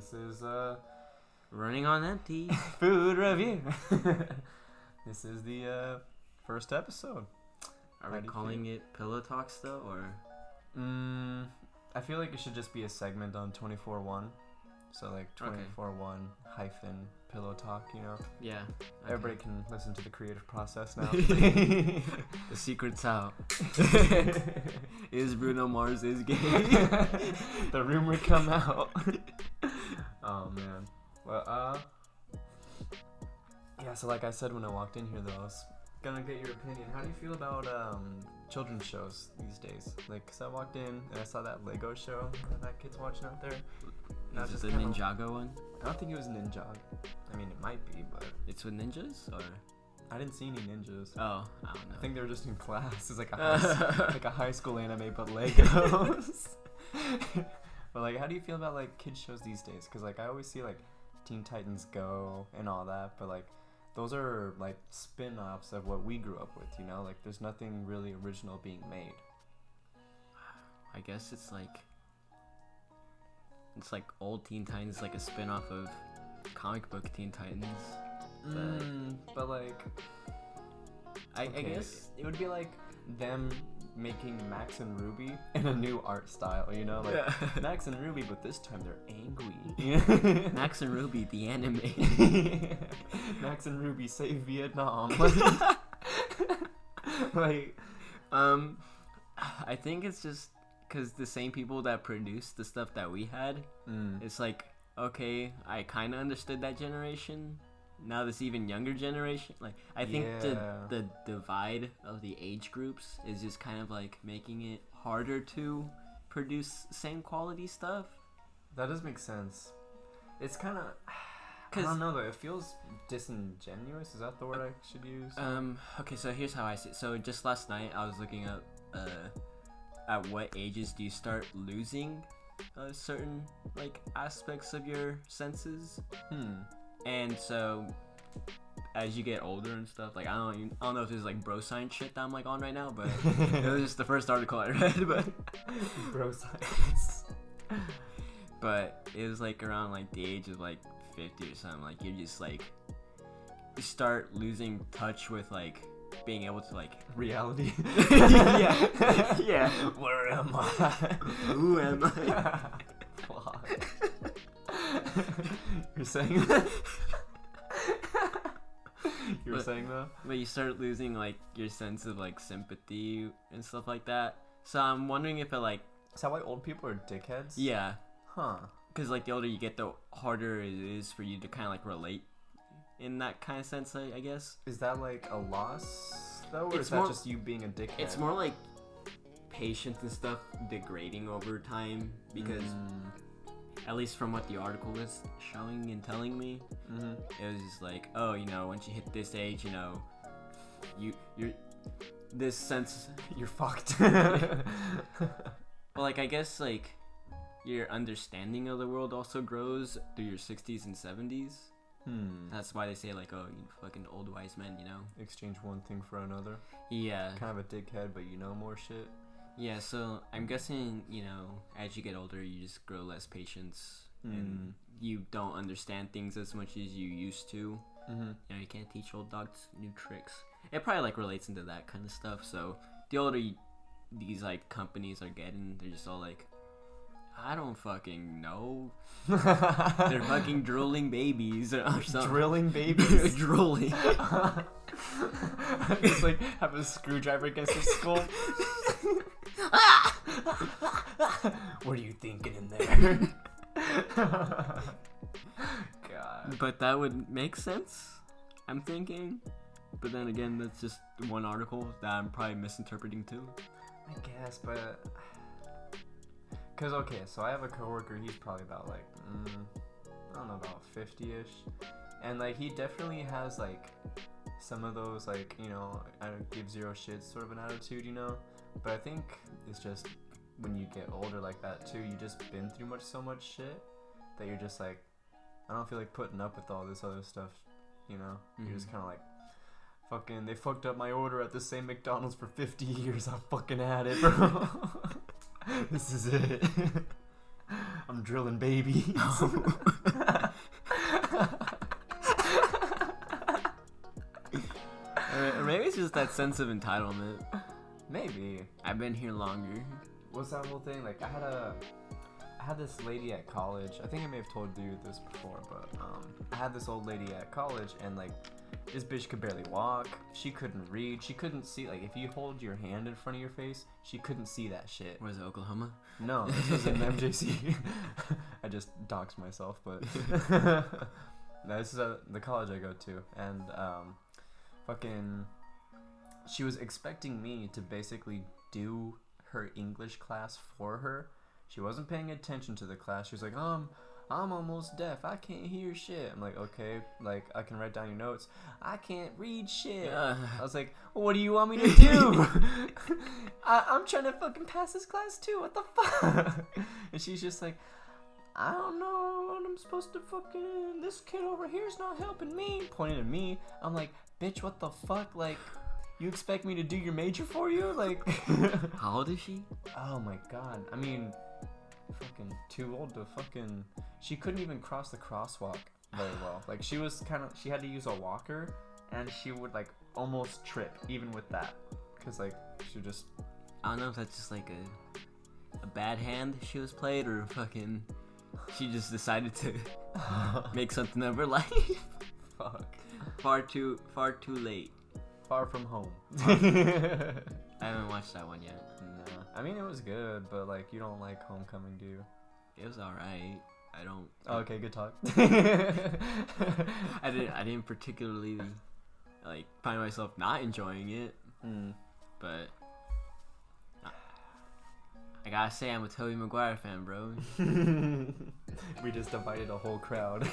This is Running on empty. food review. This is the first episode. Are we calling it Pillow Talks though, or? I feel like it should just be a segment on 24/1. So like 24/1 hyphen Pillow Talk, you know? Yeah. Okay. Everybody can listen to the creative process now. The secret's out. Is Bruno Mars is gay? The rumor come out. Oh man. Well, yeah, so like I said when I walked in here though, I was gonna get your opinion. How do you feel about children's shows these days? Like, 'cause I walked in and I saw that Lego show that kid's watching out there. Is it the Ninjago one? I don't think it was Ninjago. I mean, it might be, but It's with ninjas, or? I didn't see any ninjas. Oh, I don't know. I think they were just in class. It's like like a high school anime, but Legos. But like, how do you feel about like kids shows these days? Because like I always see like Teen Titans Go and all that, but like those are like spin-offs of what we grew up with, you know? Like there's nothing really original being made. I guess it's like old Teen Titans, like a spin-off of comic book Teen Titans. But like, I guess it would be like them making Max and Ruby in a new art style, you know? Like Max and Ruby, but this time they're angry. Max and Ruby, the anime. Max and Ruby save Vietnam. Like, I think it's just because the same people that produced the stuff that we had, it's like, okay, I kind of understood that generation. Now this even younger generation, like I think the divide of the age groups is just kind of like making it harder to produce same quality stuff. That does make sense. It's kind of, I don't know though, it feels disingenuous. Is that the word I should use? Okay, so here's how I see it. So just last night I was looking up at what ages do you start losing certain like aspects of your senses. And so, as you get older and stuff, like I don't know if this is like bro science shit that I'm like on right now, but it was just the first article I read. But bro science. But it was like around like the age of like 50 or something. Like you're just like you start losing touch with like being able to like reality. yeah. Where am I? Who am I? Fuck. You're saying that? You were saying that? But you start losing like your sense of like sympathy and stuff like that. So I'm wondering if it like... Is that why old people are dickheads? Yeah. Huh. Because like the older you get, the harder it is for you to kind of like relate in that kind of sense, I guess. Is that like a loss though, or is that just you being a dickhead? It's more like patience and stuff degrading over time because... At least from what the article was showing and telling me, it was just like, oh, you know, once you hit this age, you know, you're this sense you're fucked. Well, like I guess like your understanding of the world also grows through your 60s and 70s. That's why they say like, oh, you fucking old wise men, you know, exchange one thing for another. Yeah. Kind of a dickhead, but you know more shit. Yeah, so I'm guessing, you know, as you get older, you just grow less patience and you don't understand things as much as you used to. You know, you can't teach old dogs new tricks. It probably like relates into that kind of stuff. So the older these like companies are getting, they're just all like, I don't fucking know. They're fucking drooling babies or something. Drilling babies? Drooling. Just like have a screwdriver against your skull. What are you thinking in there? God. But that would make sense, I'm thinking. But then again, that's just one article that I'm probably misinterpreting too. I guess, but... Because, okay, so I have a coworker, he's probably about like, I don't know, about 50-ish. And like, he definitely has like some of those like, you know, I don't give zero shits sort of an attitude, you know? But I think it's just when you get older like that too, you just been through so much shit that you're just like, I don't feel like putting up with all this other stuff, you know? You're just kind of like, fucking, they fucked up my order at the same McDonald's for 50 years. I fucking had it, bro. This is it. I'm I'm drilling babies. Maybe it's just that sense of entitlement. Maybe. I've been here longer. What's that whole thing? Like, I had this lady at college. I think I may have told you this before, but I had this old lady at college, and like, this bitch could barely walk. She couldn't read. She couldn't see. Like, if you hold your hand in front of your face, she couldn't see that shit. Was it Oklahoma? No, this was in MJC. I just doxed myself, but no, this is the college I go to, and fucking, she was expecting me to basically do her English class for her. She wasn't paying attention to the class. She was like, I'm almost deaf. I can't hear shit. I'm like, okay, like, I can write down your notes. I can't read shit. I was like, well, what do you want me to do? I'm trying to fucking pass this class too. What the fuck? And she's just like, I don't know what I'm supposed to fucking... This kid over here's not helping me. Pointing at me. I'm like, bitch, what the fuck? Like, you expect me to do your major for you? Like... How old is she? Oh my god. I mean... Fucking too old to fucking... She couldn't even cross the crosswalk very well. Like, she was kind of... She had to use a walker, and she would, like, almost trip, even with that. Because, like, she just... I don't know if that's just, like, a bad hand she was played, or fucking... She just decided to make something of her life. Fuck. Far too late. Far from home. I haven't watched that one yet. No. I mean, it was good, but, like, you don't like Homecoming, do you? It was alright. I don't... Oh, okay, good talk. I didn't particularly, like, find myself not enjoying it. But... I gotta say, I'm a Tobey Maguire fan, bro. We just divided a whole crowd.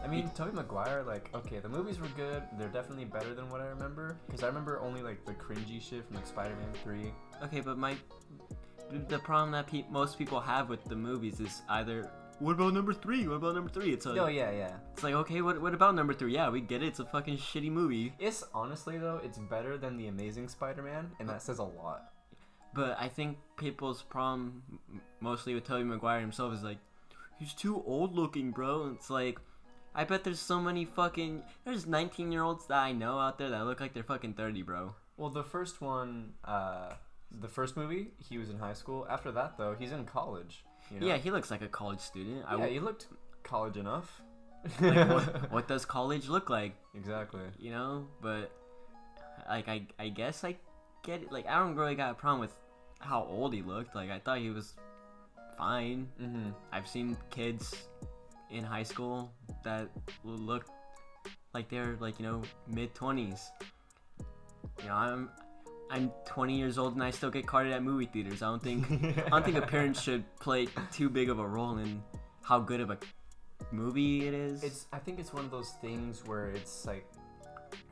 I mean, Tobey Maguire, like, okay, the movies were good. They're definitely better than what I remember. Because I remember only, like, the cringy shit from, like, Spider-Man 3. Okay, but the problem that most people have with the movies is either, what about number 3? What about number 3? It's like, oh, yeah. It's like, okay, what about number 3? Yeah, we get it. It's a fucking shitty movie. It's, honestly, though, it's better than The Amazing Spider-Man, and that says a lot. But I think people's problem, mostly with Tobey Maguire himself, is like, he's too old looking, bro. And it's like, I bet there's so many fucking... There's 19-year-olds that I know out there that look like they're fucking 30, bro. Well, the first one, the first movie, he was in high school. After that, though, he's in college. You know? Yeah, he looks like a college student. He looked college enough. Like, what does college look like? Exactly. You know? But, like, I guess I get it. Like, I don't really got a problem with how old he looked. Like, I thought he was fine. Mm-hmm. I've seen kids in high school that look like they're, like, you know, mid-20s. You know, I'm 20 years old and I still get carded at movie theaters. I don't think appearance should play too big of a role in how good of a movie it is. I think it's one of those things where it's like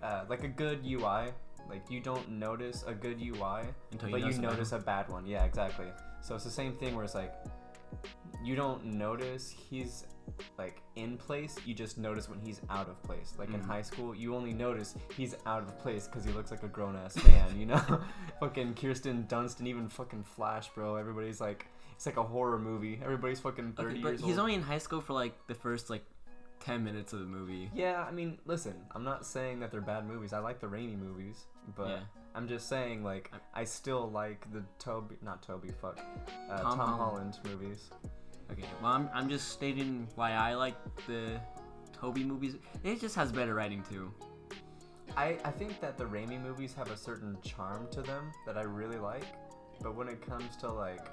a good UI. Like, you don't notice a good UI until but you notice a bad one. Yeah, exactly. So it's the same thing where it's like, you don't notice he's, like, in place. You just notice when he's out of place. Like, in high school, you only notice he's out of place because he looks like a grown-ass man, you know? Fucking Kirsten Dunst and even fucking Flash, bro. Everybody's like, it's like a horror movie. Everybody's fucking 30 years old. But he's only in high school for, like, the first, like, 10 minutes of the movie. Yeah, I mean, listen, I'm not saying that they're bad movies. I like the Raimi movies, but yeah. I'm just saying, like, I still like the Tom Holland movies. Okay, well, I'm just stating why I like the Tobey movies. It just has better writing too. I think that the Raimi movies have a certain charm to them that I really like, but when it comes to, like,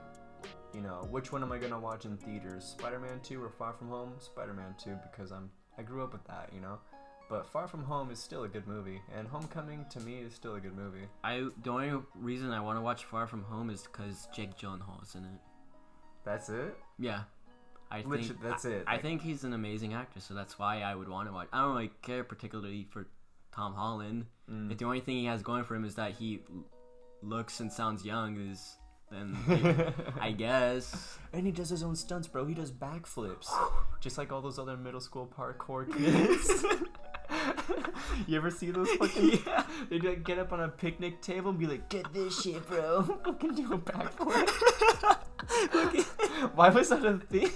you know, which one am I gonna watch in theaters? Spider-Man 2 or Far From Home? Spider-Man 2, because I grew up with that, you know. But Far From Home is still a good movie, and Homecoming to me is still a good movie. The only reason I want to watch Far From Home is because Jake Gyllenhaal is in it. That's it? Yeah. That's it. I think he's an amazing actor, so that's why I would want to watch. I don't really care particularly for Tom Holland. If the only thing he has going for him is that he looks and sounds young, then I guess. And he does his own stunts, bro. He does backflips. Just like all those other middle school parkour kids. You ever see those fucking? Yeah. They'd like get up on a picnic table and be like, "Get this shit, bro." Fucking do a backflip. Why was that a thing?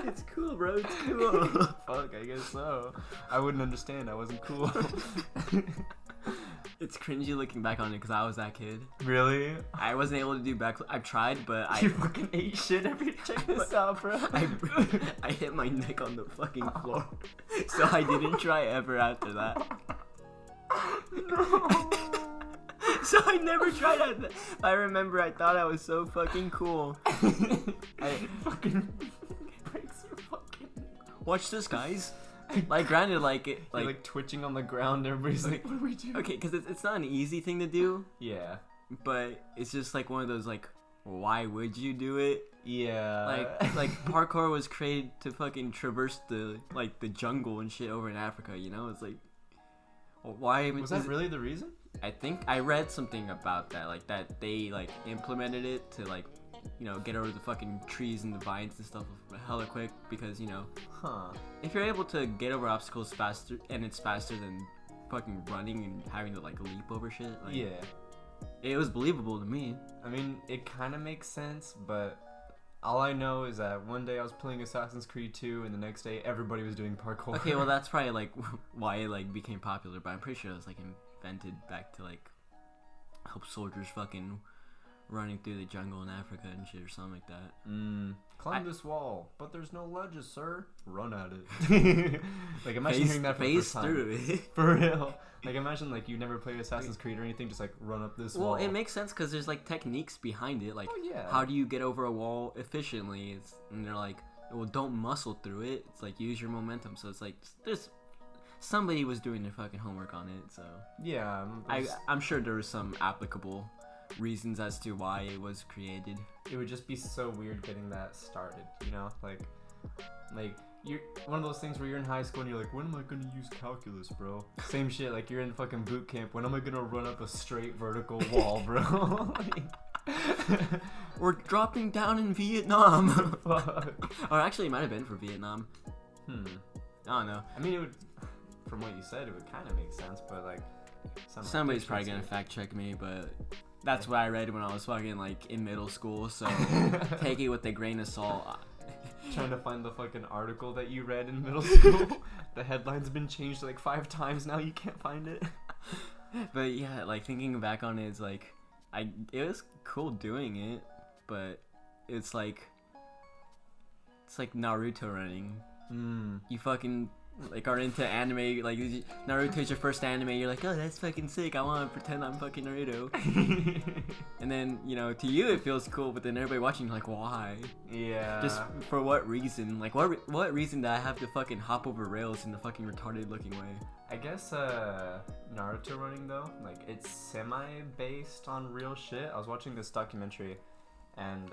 It's cool, bro. It's cool. Fuck, I guess so. I wouldn't understand. I wasn't cool. It's cringy looking back on it because I was that kid. Really? I wasn't able to do backflip. I tried, but You fucking ate shit every check this out, bro. I hit my neck on the fucking floor, so I didn't try ever after that. No. So I never tried that. I remember I thought I was so fucking cool. I fucking breaks your fucking. Watch this, guys. Like, granted, like it, You're like twitching on the ground. Everybody's like, "What do we do?" okay, because it's not an easy thing to do, Yeah. but it's just like one of those like, why would you do it? Yeah. Like parkour was created to fucking traverse the jungle and shit over in Africa. You know, it's like, why Was that really the reason? I think I read something about that, like that they like implemented it to like, you know, get over the fucking trees and the vines and stuff hella quick because, you know, if you're able to get over obstacles faster and it's faster than fucking running and having to like leap over shit, like, Yeah. it was believable to me. I mean, it kind of makes sense, but all I know is that one day I was playing Assassin's Creed 2 and the next day everybody was doing parkour. Okay, well that's probably like why it like became popular, but I'm pretty sure it was like invented back to like help soldiers fucking running through the jungle in Africa and shit or something like that. Climb this wall, but there's no ledges, sir. Run at it. Like, imagine hearing that for the phase first time. through it. For real. Like, imagine like you never played Assassin's Creed or anything, just like run up this wall. Well, it makes sense because there's like techniques behind it. Like, Oh, yeah. how do you get over a wall efficiently? And they're like, well, don't muscle through it. It's like use your momentum. So it's like there's somebody was doing their fucking homework on it. So Yeah. I'm sure there was some applicable reasons as to why it was created. It would just be so weird getting that started, you know? Like you're one of those things where you're in high school and you're like, when am I gonna use calculus, bro? Same shit, like you're in fucking boot camp. When am I gonna run up a straight vertical wall, bro? We're dropping down in Vietnam. Fuck. Or actually, it might have been for Vietnam. I don't know. I mean, it would, from what you said, it would kind of make sense, but like, Somebody's probably gonna fact check me, but that's what I read when I was fucking like in middle school. So take it with a grain of salt. Trying to find the fucking article that you read in middle school. The headline's been changed like 5 times now. You can't find it. But yeah, like thinking back on it, it's like it was cool doing it, but it's like Naruto running. You fucking like are into anime, like Naruto's your first anime, you're like, oh, that's fucking sick, I want to pretend I'm fucking Naruto. And then, you know, to you it feels cool, but then everybody watching like, why? Yeah. Just for what reason? Like what reason did I have to fucking hop over rails in a fucking retarded looking way? I guess Naruto running though, like it's semi based on real shit. I was watching this documentary and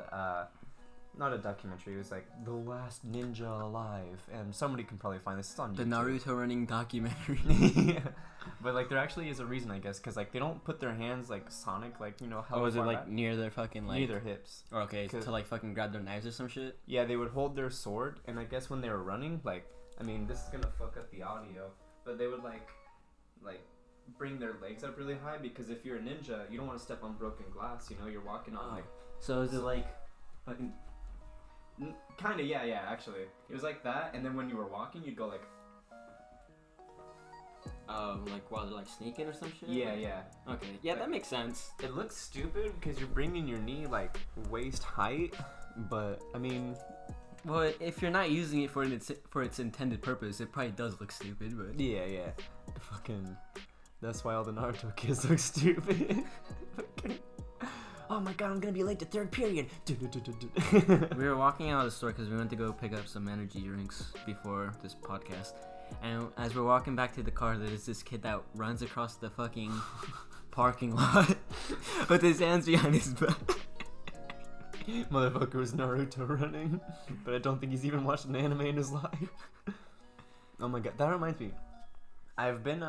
not a documentary, it was like The Last Ninja Alive, and somebody can probably find this. It's on YouTube. The Naruto running documentary. Yeah. But like there actually is a reason, I guess, because like they don't put their hands like Sonic, like, you know, how Was it like near their fucking like near their hips. Or okay, to like fucking grab their knives or some shit? Yeah, they would hold their sword, and I guess when they were running, like, I mean, this is gonna fuck up the audio, but they would like bring their legs up really high, because if you're a ninja, you don't want to step on broken glass, you know, you're walking on like. So is it like fucking Kinda, yeah, actually. It was like that, and then when you were walking, you'd go like. Like while they're like sneaking or some shit? Yeah. Okay, yeah, that makes sense. It looks stupid because you're bringing your knee like waist height, but I mean. Well, if you're not using it for its intended purpose, it probably does look stupid, but. Yeah. Fucking. That's why all the Naruto kids look stupid. Okay. Oh my god, I'm gonna be late to third period. We were walking out of the store because we went to go pick up some energy drinks before this podcast. And as we're walking back to the car, there's this kid that runs across the fucking parking lot with his hands behind his back. Motherfucker was Naruto running, but I don't think he's even watched an anime in his life. Oh my god, that reminds me. I've been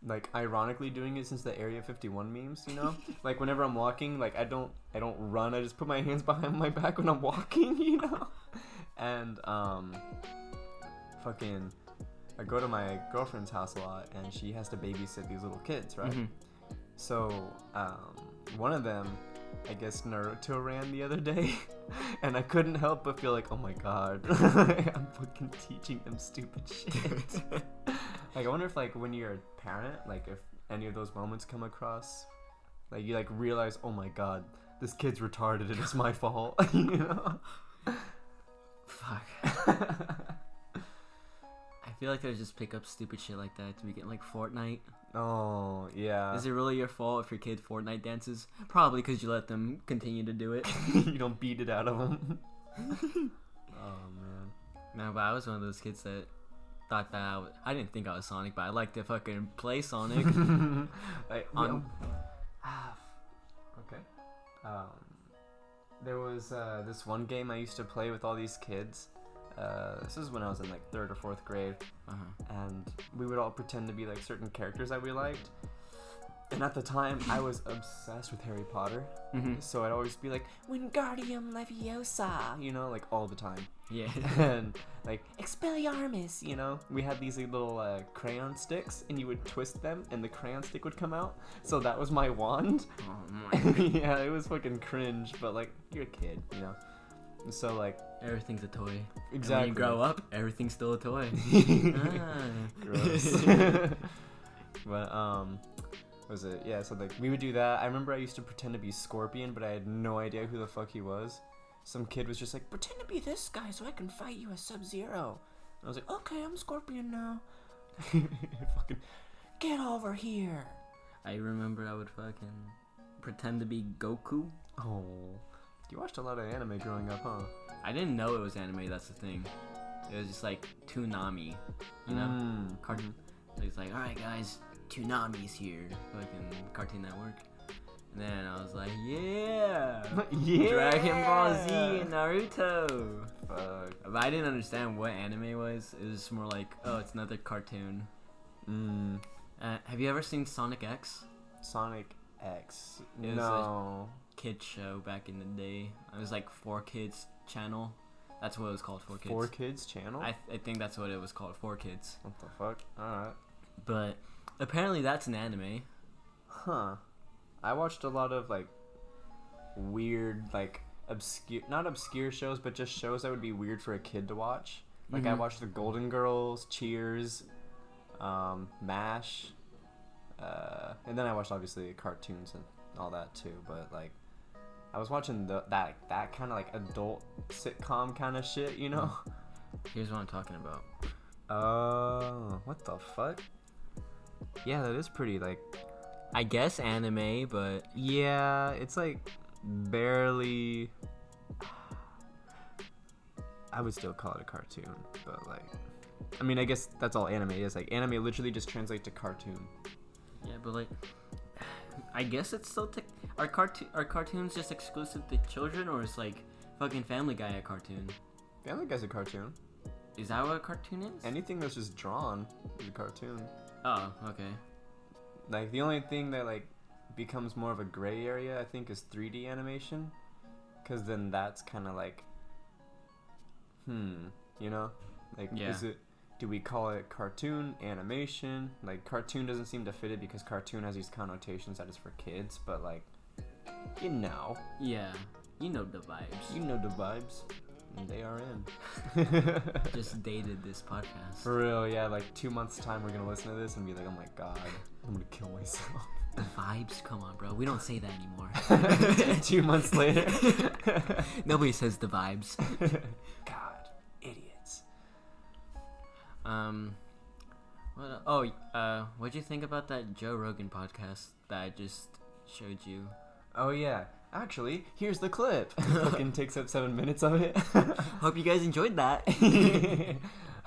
like ironically doing it since the Area 51 memes, you know? Like whenever I'm walking, like I don't run, I just put my hands behind my back when I'm walking, you know? And fucking I go to my girlfriend's house a lot, and she has to babysit these little kids, right? Mm-hmm. So, one of them, I guess Naruto ran the other day, and I couldn't help but feel like, oh my god, I'm fucking teaching them stupid shit. Like, I wonder if, like, when you're a parent, like, if any of those moments come across, like, you, like, realize, oh my god, this kid's retarded and it's my fault, you know? Fuck. I feel like I just pick up stupid shit like that to begin, like Fortnite. Oh, yeah. Is it really your fault if your kid Fortnite dances? Probably because you let them continue to do it. You don't beat it out of them. Oh, man. No, but I was one of those kids that thought that I didn't think I was Sonic, but I like to fucking play Sonic. Like, On- okay. There was this one game I used to play with all these kids. This is when I was in like 3rd or 4th grade, and we would all pretend to be like certain characters that we liked. And at the time, I was obsessed with Harry Potter, so I'd always be like, Wingardium Leviosa, you know, like all the time. Yeah. And like, Expelliarmus, you know. We had these little crayon sticks, and you would twist them, and the crayon stick would come out. So that was my wand. Oh my. Yeah, it was fucking cringe, but like, you're a kid, you know. And so like, Everything's a toy. exactly. And when you grow up, everything's still a toy. Gross. But was it? Yeah, so like we would do that. I remember I used to pretend to be Scorpion, but I had no idea who the fuck he was. Some kid was just like, pretend to be this guy so I can fight you as Sub-Zero. And I was like, okay, I'm Scorpion now. Fucking get over here. I remember I would fucking pretend to be Goku. Oh, you watched a lot of anime growing up, huh? I didn't know it was anime, that's the thing. It was just like Toonami, you know? Cartoon. So it's like, alright guys, Toonami's here. Fucking Cartoon Network. And then I was like, yeah! Yeah! Dragon Ball Z and Naruto! Fuck. But I didn't understand what anime was. It was more like, oh, it's another cartoon. Have you ever seen Sonic X? Sonic X. It was No. Kid show back in the day. It was like 4Kids channel. That's what it was called, 4Kids. 4Kids channel? I think that's what it was called, 4Kids. What the fuck? Alright. But apparently that's an anime. Huh. I watched a lot of like weird, like obscure, not obscure shows, but just shows that would be weird for a kid to watch. Like I watched the Golden Girls, Cheers, MASH, and then I watched obviously cartoons and all that too. But like I was watching that kind of like adult sitcom kind of shit, you know? Here's what I'm talking about. What the fuck? Yeah, that is pretty like. I guess anime, but Yeah, it's like barely. I would still call it a cartoon, but like, I mean, I guess that's all anime is. Like, anime literally just translates to cartoon. yeah, but like, I guess it's still are cartoons just exclusive to children, or is like fucking Family Guy a cartoon? Family Guy's a cartoon. Is that what a cartoon is? Anything that's just drawn is a cartoon. Oh, okay. Like, the only thing that like becomes more of a gray area, I think, is 3D animation, because then that's kind of like, you know, like, Yeah. do we call it cartoon, animation? Like, cartoon doesn't seem to fit it because cartoon has these connotations that is for kids, but like, you know. Yeah, you know the vibes. You know the vibes. And they are in. Just dated this podcast. For real, yeah, like 2 months time we're gonna listen to this and be like, oh my god, I'm gonna kill myself. The vibes? Come on, bro. We don't say that anymore. 2 months later. Nobody says the vibes. God, idiots. What'd you think about that Joe Rogan podcast that I just showed you? Oh yeah, actually, here's the clip. Fucking takes up 7 minutes of it. Hope you guys enjoyed that.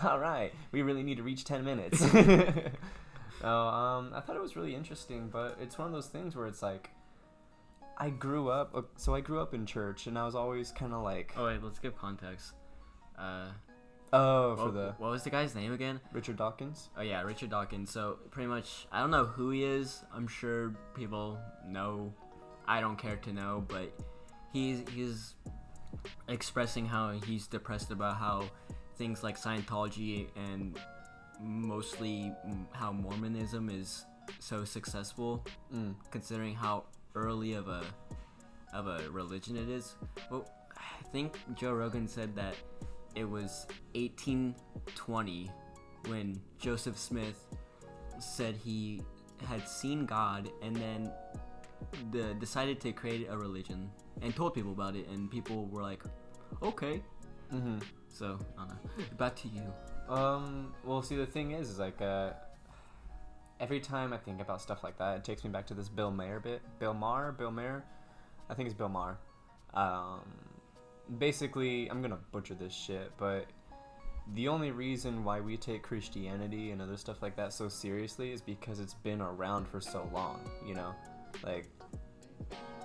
All right, we really need to reach 10 minutes. I thought it was really interesting, but it's one of those things where it's like, I grew up in church, and I was always kind of like. Oh wait, let's give context. What was the guy's name again? Richard Dawkins. Oh yeah, Richard Dawkins. So pretty much, I don't know who he is. I'm sure people know. I don't care to know, but he's expressing how he's depressed about how things like Scientology and mostly how Mormonism is so successful, considering how early of a religion it is. Well, I think Joe Rogan said that it was 1820 when Joseph Smith said he had seen God and then decided to create a religion and told people about it, and people were like, okay. So I don't know. Back to you. Well, see, the thing is like, every time I think about stuff like that, it takes me back to this Bill Maher bit. Bill Maher? I think it's Bill Maher. Basically, I'm gonna butcher this shit, but the only reason why we take Christianity and other stuff like that so seriously is because it's been around for so long, you know? Like,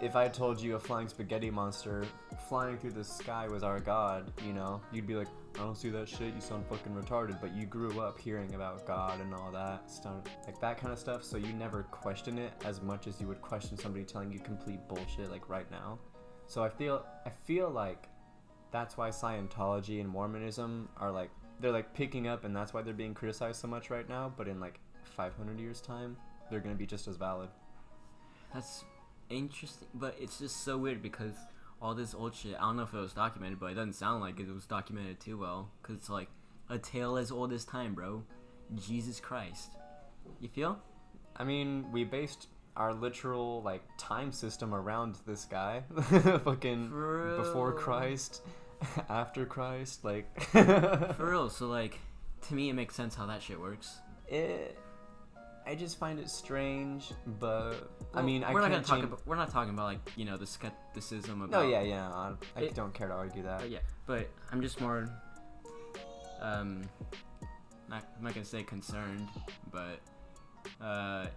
if I told you a flying spaghetti monster flying through the sky was our god, you know, you'd be like, I don't see that shit, you sound fucking retarded. But you grew up hearing about God and all that stuff, like that kind of stuff, so you never question it as much as you would question somebody telling you complete bullshit like right now. So I feel like that's why Scientology and Mormonism are like, they're like picking up, and that's why they're being criticized so much right now, but in like 500 years time they're gonna be just as valid. That's interesting, but it's just so weird because all this old shit, I don't know if it was documented, but it doesn't sound like it was documented too well, because it's like a tale as old as time, bro. Jesus Christ. You feel? I mean, we based our literal like time system around this guy. Fucking before Christ, after Christ, like for real. So like, to me it makes sense how that shit works. I just find it strange, but well, I mean, we're not talking about like, you know, the skepticism about. No, yeah. I don't care to argue that. But I'm just more, I'm not gonna say concerned, but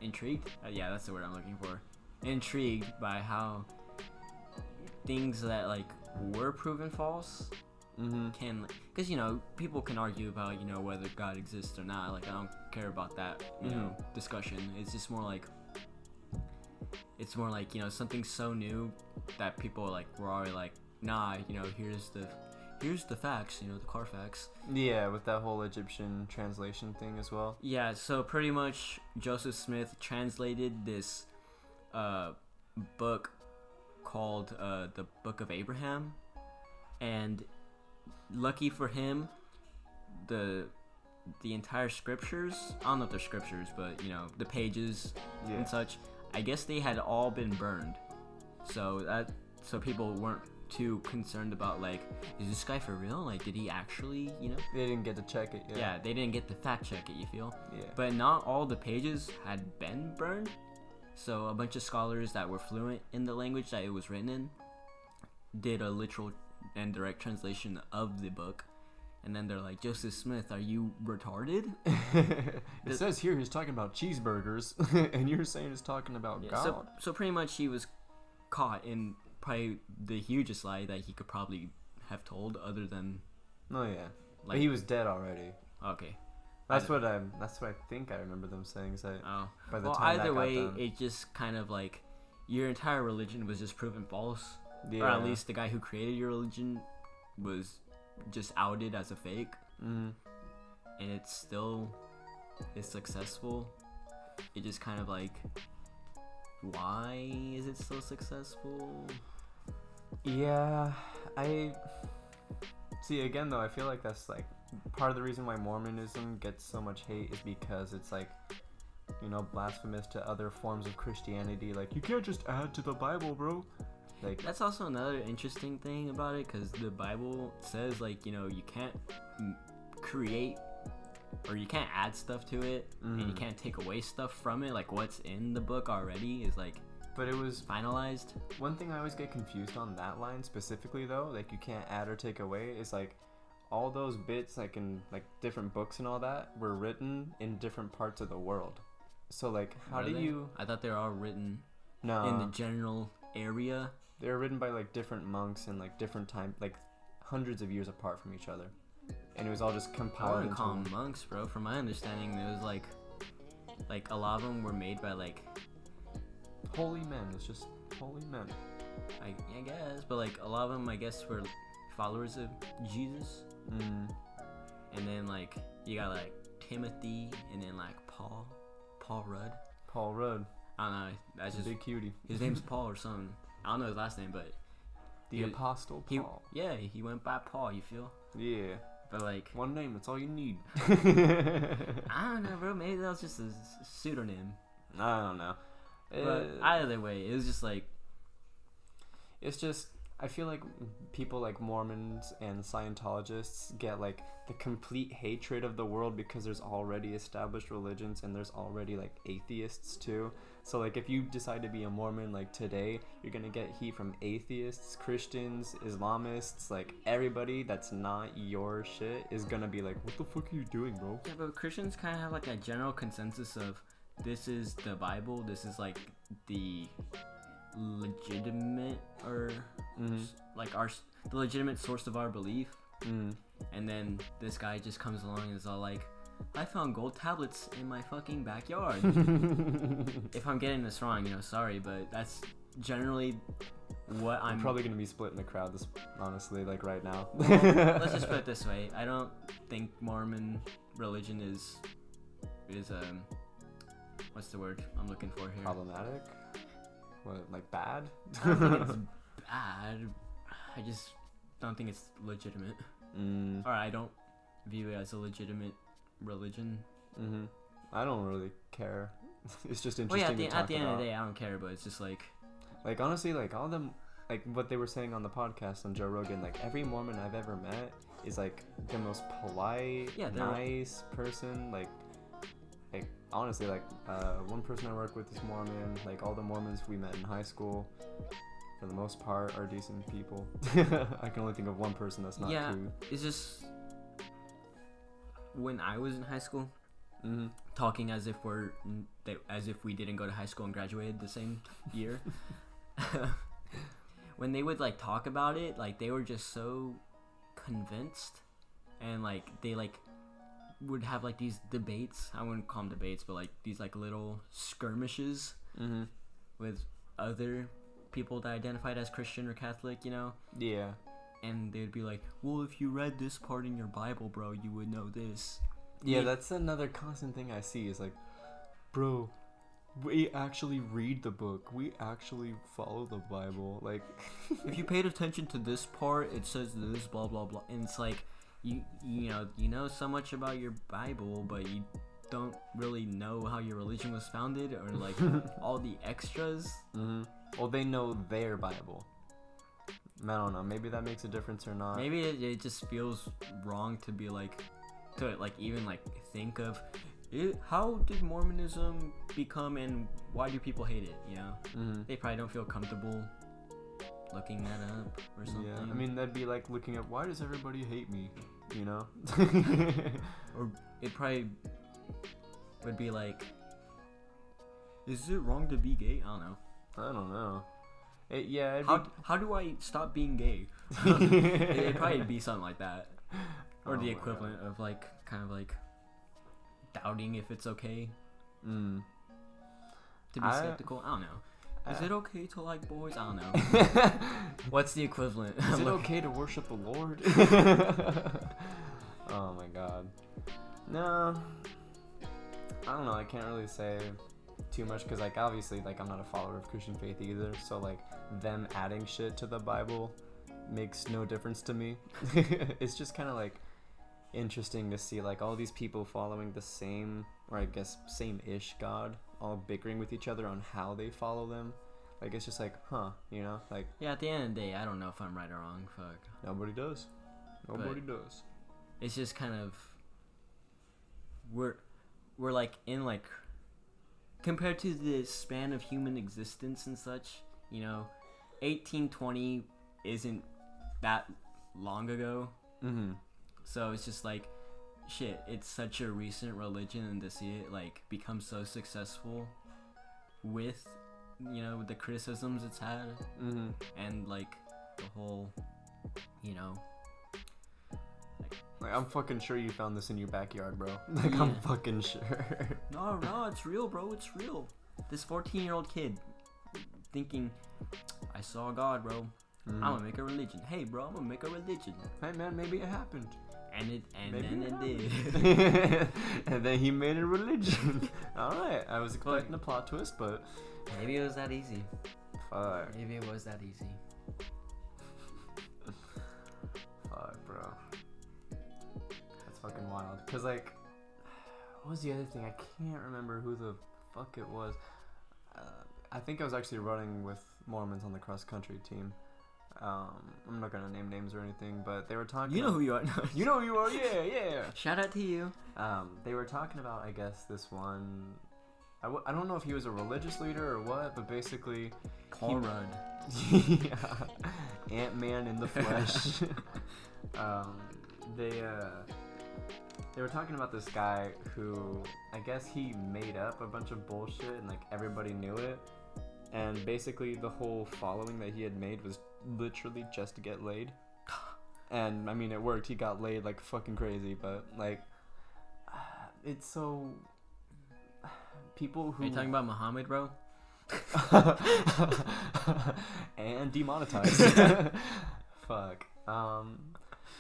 intrigued. Yeah, that's the word I'm looking for. Intrigued by how things that like were proven false can, because you know, people can argue about, you know, whether God exists or not. Like, I don't care about that, you know, discussion. It's just more like, you know, something so new that people like were already like, nah, you know, here's the facts, you know, the Carfax. Yeah, with that whole Egyptian translation thing as well. Yeah, so pretty much Joseph Smith translated this book called the Book of Abraham, and lucky for him, the entire scriptures, I don't know if they're scriptures, but you know, the pages and such, I guess they had all been burned, so people weren't too concerned about like, is this guy for real? Like, did he actually, you know? They didn't get to check it. Yeah, they didn't get to fact check it, you feel? Yeah. But not all the pages had been burned, so a bunch of scholars that were fluent in the language that it was written in did a literal and direct translation of the book, and then they're like, Joseph Smith, are you retarded? It says here he's talking about cheeseburgers, and you're saying he's talking about God. So pretty much he was caught in probably the hugest lie that he could probably have told, other than. Oh yeah, like, but he was dead already. Okay. That's what I think I remember them saying. So by the time either that way, got done. it just kind of like your entire religion was just proven false. Yeah. Or at least the guy who created your religion was just outed as a fake. And it's successful. It just kind of like, why is it so successful? Yeah, I see. Again, though, I feel like that's like part of the reason why Mormonism gets so much hate is because it's like, you know, blasphemous to other forms of Christianity. Like, you can't just add to the Bible, bro. Like, that's also another interesting thing about it, because the Bible says, like, you know, you can't create, or you can't add stuff to it, and you can't take away stuff from it. Like, what's in the book already is like, but it was finalized. One thing I always get confused on that line specifically, though, like, you can't add or take away, is like all those bits, like in like different books and all that, were written in different parts of the world. So like, how do you? I thought they were all written in the general area. They were written by like different monks in like different time, like hundreds of years apart from each other, and it was all just compiled. I wouldn't call them monks, bro. From my understanding, it was like a lot of them were made by like holy men. It's just holy men. I guess, but like a lot of them, I guess, were followers of Jesus. And then like you got like Timothy, and then like Paul Rudd. Paul Rudd. I don't know. That's just big cutie. His name's Paul or something. I don't know his last name, but the Apostle Paul. He went by Paul. You feel? Yeah. But like one name, that's all you need. I don't know, bro. Maybe that was just a pseudonym. I don't know. But either way, it was just like. It's just, I feel like people like Mormons and Scientologists get like the complete hatred of the world because there's already established religions and there's already like atheists too. So like if you decide to be a Mormon like today, you're gonna get heat from atheists, Christians, Islamists, like everybody that's not your shit is gonna be like, what the fuck are you doing, bro? Yeah, but Christians kind of have like a general consensus of this is the Bible, this is like the legitimate or like the legitimate source of our belief. And then this guy just comes along and is all like, I found gold tablets in my fucking backyard. If I'm getting this wrong, sorry, but that's generally what I'm probably gonna be split in the crowd this honestly, like right now. Well, let's just put it this way, I don't think Mormon religion is what's the word I'm looking for here? Problematic? What, like bad? I don't think it's bad. I just don't think it's legitimate. Or I don't view it as a legitimate religion. I don't really care. It's just interesting to talk about. At the end of the day, I don't care, but it's just like honestly, like all them, like what they were saying on the podcast on Joe Rogan, like every Mormon I've ever met is like the most polite, nice person. Like honestly, like one person I work with is Mormon. Like all the Mormons we met in high school, for the most part, are decent people. I can only think of one person that's not cool. It's just when I was in high school, talking as if we didn't go to high school and graduated the same year. When they would like talk about it, like they were just so convinced, and like they like would have like these debates. I wouldn't call them debates, but like these like little skirmishes with other people that identified as Christian or Catholic, Yeah. And they'd be like, well, if you read this part in your Bible, bro, you would know this. Yeah, that's another constant thing I see is like, bro, we actually read the book. We actually follow the Bible. Like, if you paid attention to this part, it says this, blah, blah, blah. And it's like, you know so much about your Bible, but you don't really know how your religion was founded or like all the extras. Well, they know their Bible. I don't know. Maybe that makes a difference or not. Maybe it just feels wrong to be like, to like even like think of it, how did Mormonism become and why do people hate it? They probably don't feel comfortable looking that up or something. Yeah, I mean that'd be like looking at why does everybody hate me? Or it probably would be like, is it wrong to be gay? I don't know. How do I stop being gay? It'd probably be something like that, or the equivalent of like kind of like doubting if it's okay to be skeptical. I don't know. Is it okay to like boys? I don't know. What's the equivalent? Is it okay to worship the Lord? Oh my god. No. I don't know. I can't really say too much because like obviously like I'm not a follower of Christian faith either, so like them adding shit to the Bible makes no difference to me. It's just kind of like interesting to see like all these people following the same, or I guess same-ish God, all bickering with each other on how they follow them. Like it's just like, like yeah, at the end of the day, I don't know if I'm right or wrong. Fuck, nobody does. Does. It's just kind of we're like in like, compared to the span of human existence and such, 1820 isn't that long ago. So it's just like, shit, it's such a recent religion, and to see it like become so successful with, with the criticisms it's had, and like the whole, like I'm fucking sure you found this in your backyard, bro. Like, yeah. I'm fucking sure. No, it's real, bro. It's real. This 14-year-old kid thinking, I saw God, bro. I'm gonna make a religion. Hey, bro, I'm gonna make a religion. Hey, man, maybe it happened. Then it did. And then he made a religion. Alright, I was expecting a plot twist, but maybe it was that easy. Fuck. Maybe it was that easy. Fuck, bro. That's fucking wild. Cause like, what was the other thing? I can't remember who the fuck it was. I think I was actually running with Mormons on the cross country team. I'm not gonna name names or anything, but they were talking. You know who you are. You know who you are. Yeah. Shout out to you. They were talking about, I guess, this one. I don't know if he was a religious leader or what, but basically, Paul Rudd. Yeah, Ant-Man in the flesh. They were talking about this guy who, I guess, he made up a bunch of bullshit and like everybody knew it. And basically, the whole following that he had made was literally just to get laid. And I mean, it worked. He got laid like fucking crazy. But like, it's so people who. Are you talking about Muhammad, bro? And demonetized. Fuck. No,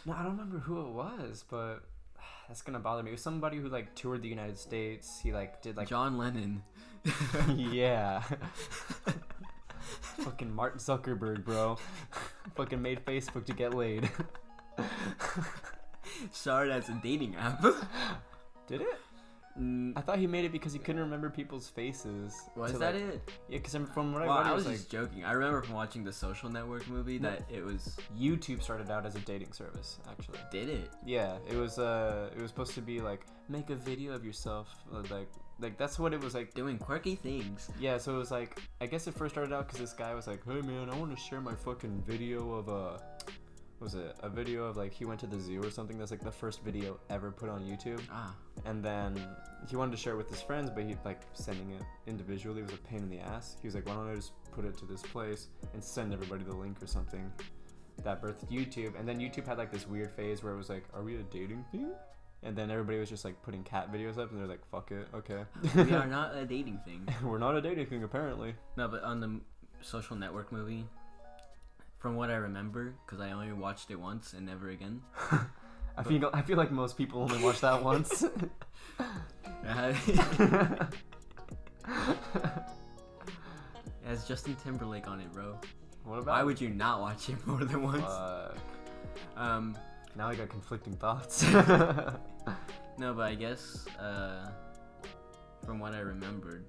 I don't remember who it was, but that's gonna bother me. It was somebody who like toured the United States. He like did like John Lennon. Yeah. Fucking Mark Zuckerberg, bro. Fucking made Facebook to get laid. Sorry, that's a dating app. Did it? I thought he made it because he couldn't remember people's faces. Was that it? Yeah, because from what Well, I read, I was like, just joking. I remember from watching the Social Network movie that it was. YouTube started out as a dating service, actually. Did it? Yeah, it was supposed to be like make a video of yourself, like that's what it was like. Doing quirky things. Yeah, so it was like, I guess it first started out because this guy was like, hey man, I want to share my fucking video of was it a video of like he went to the zoo or something? That's like the first video ever put on YouTube. And then he wanted to share it with his friends, but he like sending it individually was a pain in the ass. He was like, why don't I just put it to this place and send everybody the link or something? That birthed YouTube. And then YouTube had like this weird phase where it was like, are we a dating thing? And then everybody was just like putting cat videos up and they're like, fuck it, okay. We are not a dating thing. We're not a dating thing, apparently. No, but on the Social Network movie, from what I remember, because I only watched it once and never again. I feel like most people only watch that once. It has Justin Timberlake on it, bro. What about? Why would you not watch it more than once? Now I got conflicting thoughts. No, but I guess from what I remembered,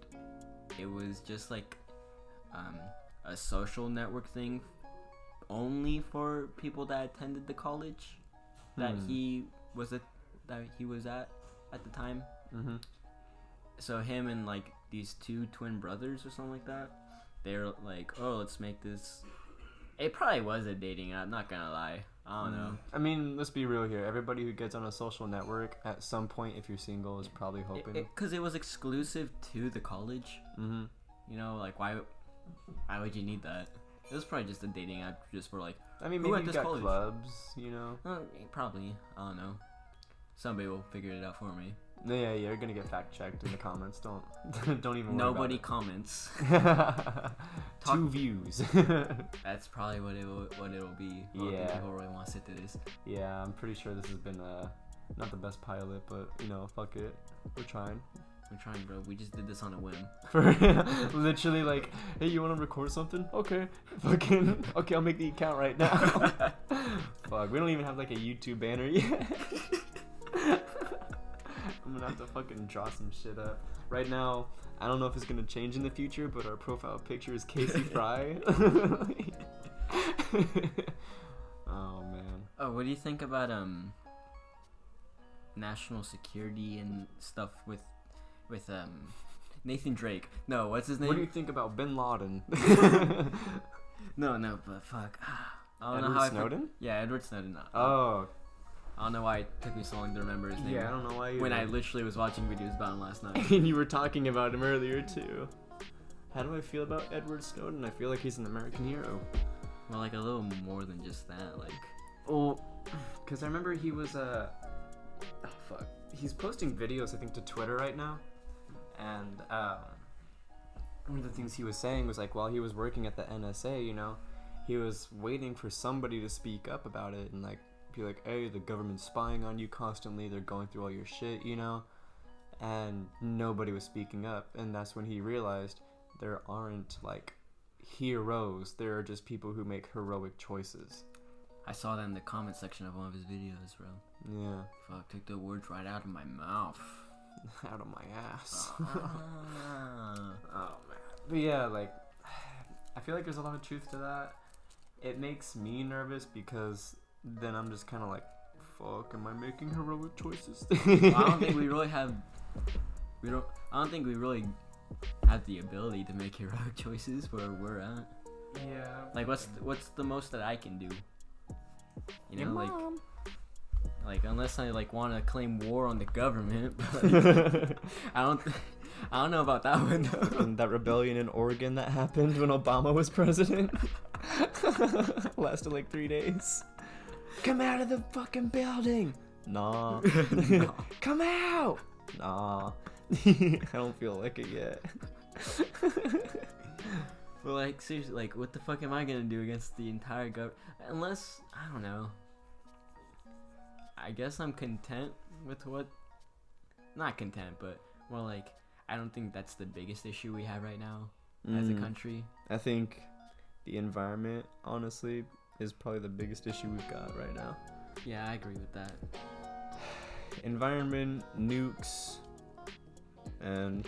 it was just like a social network thing only for people that attended the college that he was at the time. Mm-hmm. So him and like these two twin brothers or something like that, they're like, oh, let's make this. It probably was a dating app, not gonna lie. I don't know. I mean, let's be real here. Everybody who gets on a social network at some point, if you're single, is probably hoping. Because it was exclusive to the college. Mm-hmm. You know, like why would you need that? It was probably just a dating app just for like. I mean, maybe you got college clubs, you know. Probably. I don't know. Somebody will figure it out for me. Yeah, you're gonna get fact checked in the comments. Don't even. Nobody comments. 2 views. That's probably what it'll be. Yeah. People really want to sit through this. Yeah, I'm pretty sure this has been not the best pilot, but you know, fuck it, we're trying. We're trying, bro. We just did this on a whim. Literally, like, hey, you want to record something? Okay. Fucking. Okay, I'll make the account right now. Fuck, we don't even have like a YouTube banner yet. I'm gonna have to fucking draw some shit up. Right now, I don't know if it's gonna change in the future, but our profile picture is Casey Fry. Oh man. Oh, what do you think about national security and stuff with Nathan Drake? No, what's his name? What do you think about Bin Laden? No, but fuck. I don't Edward know how Snowden? Yeah, Edward Snowden. Oh. I don't know why it took me so long to remember his name. Yeah, I don't know why you. When I literally was watching videos about him last night. And you were talking about him earlier too. How do I feel about Edward Snowden? I feel like he's an American hero. Well, like a little more than just that. Like, well, because I remember he was fuck. He's posting videos, I think, to Twitter right now, and one of the things he was saying was like, while he was working at the NSA, you know, he was waiting for somebody to speak up about it and like be like, hey, the government's spying on you constantly, they're going through all your shit, you know? And nobody was speaking up, and that's when he realized there aren't like heroes, there are just people who make heroic choices. I saw that in the comment section of one of his videos, bro. Yeah. Fuck, took the words right out of my mouth. Out of my ass. Oh man. But yeah, like, I feel like there's a lot of truth to that. It makes me nervous because then I'm just kind of like, fuck, am I making heroic choices? Well, I don't think we really have. I don't think we really have the ability to make heroic choices where we're at. Yeah. Like, what's the most that I can do? You know, like unless I like want to claim war on the government. But I don't know about that one though. And that rebellion in Oregon that happened when Obama was president lasted like 3 days. Come out of the fucking building. Nah. No. Come out. Nah. I don't feel like it yet. But like seriously, like what the fuck am I gonna do against the entire government? Unless I don't know. I guess I'm content with what. Not content, but more like I don't think that's the biggest issue we have right now as a country. I think the environment, honestly, is probably the biggest issue we've got right now. Yeah, I agree with that. Environment, nukes, and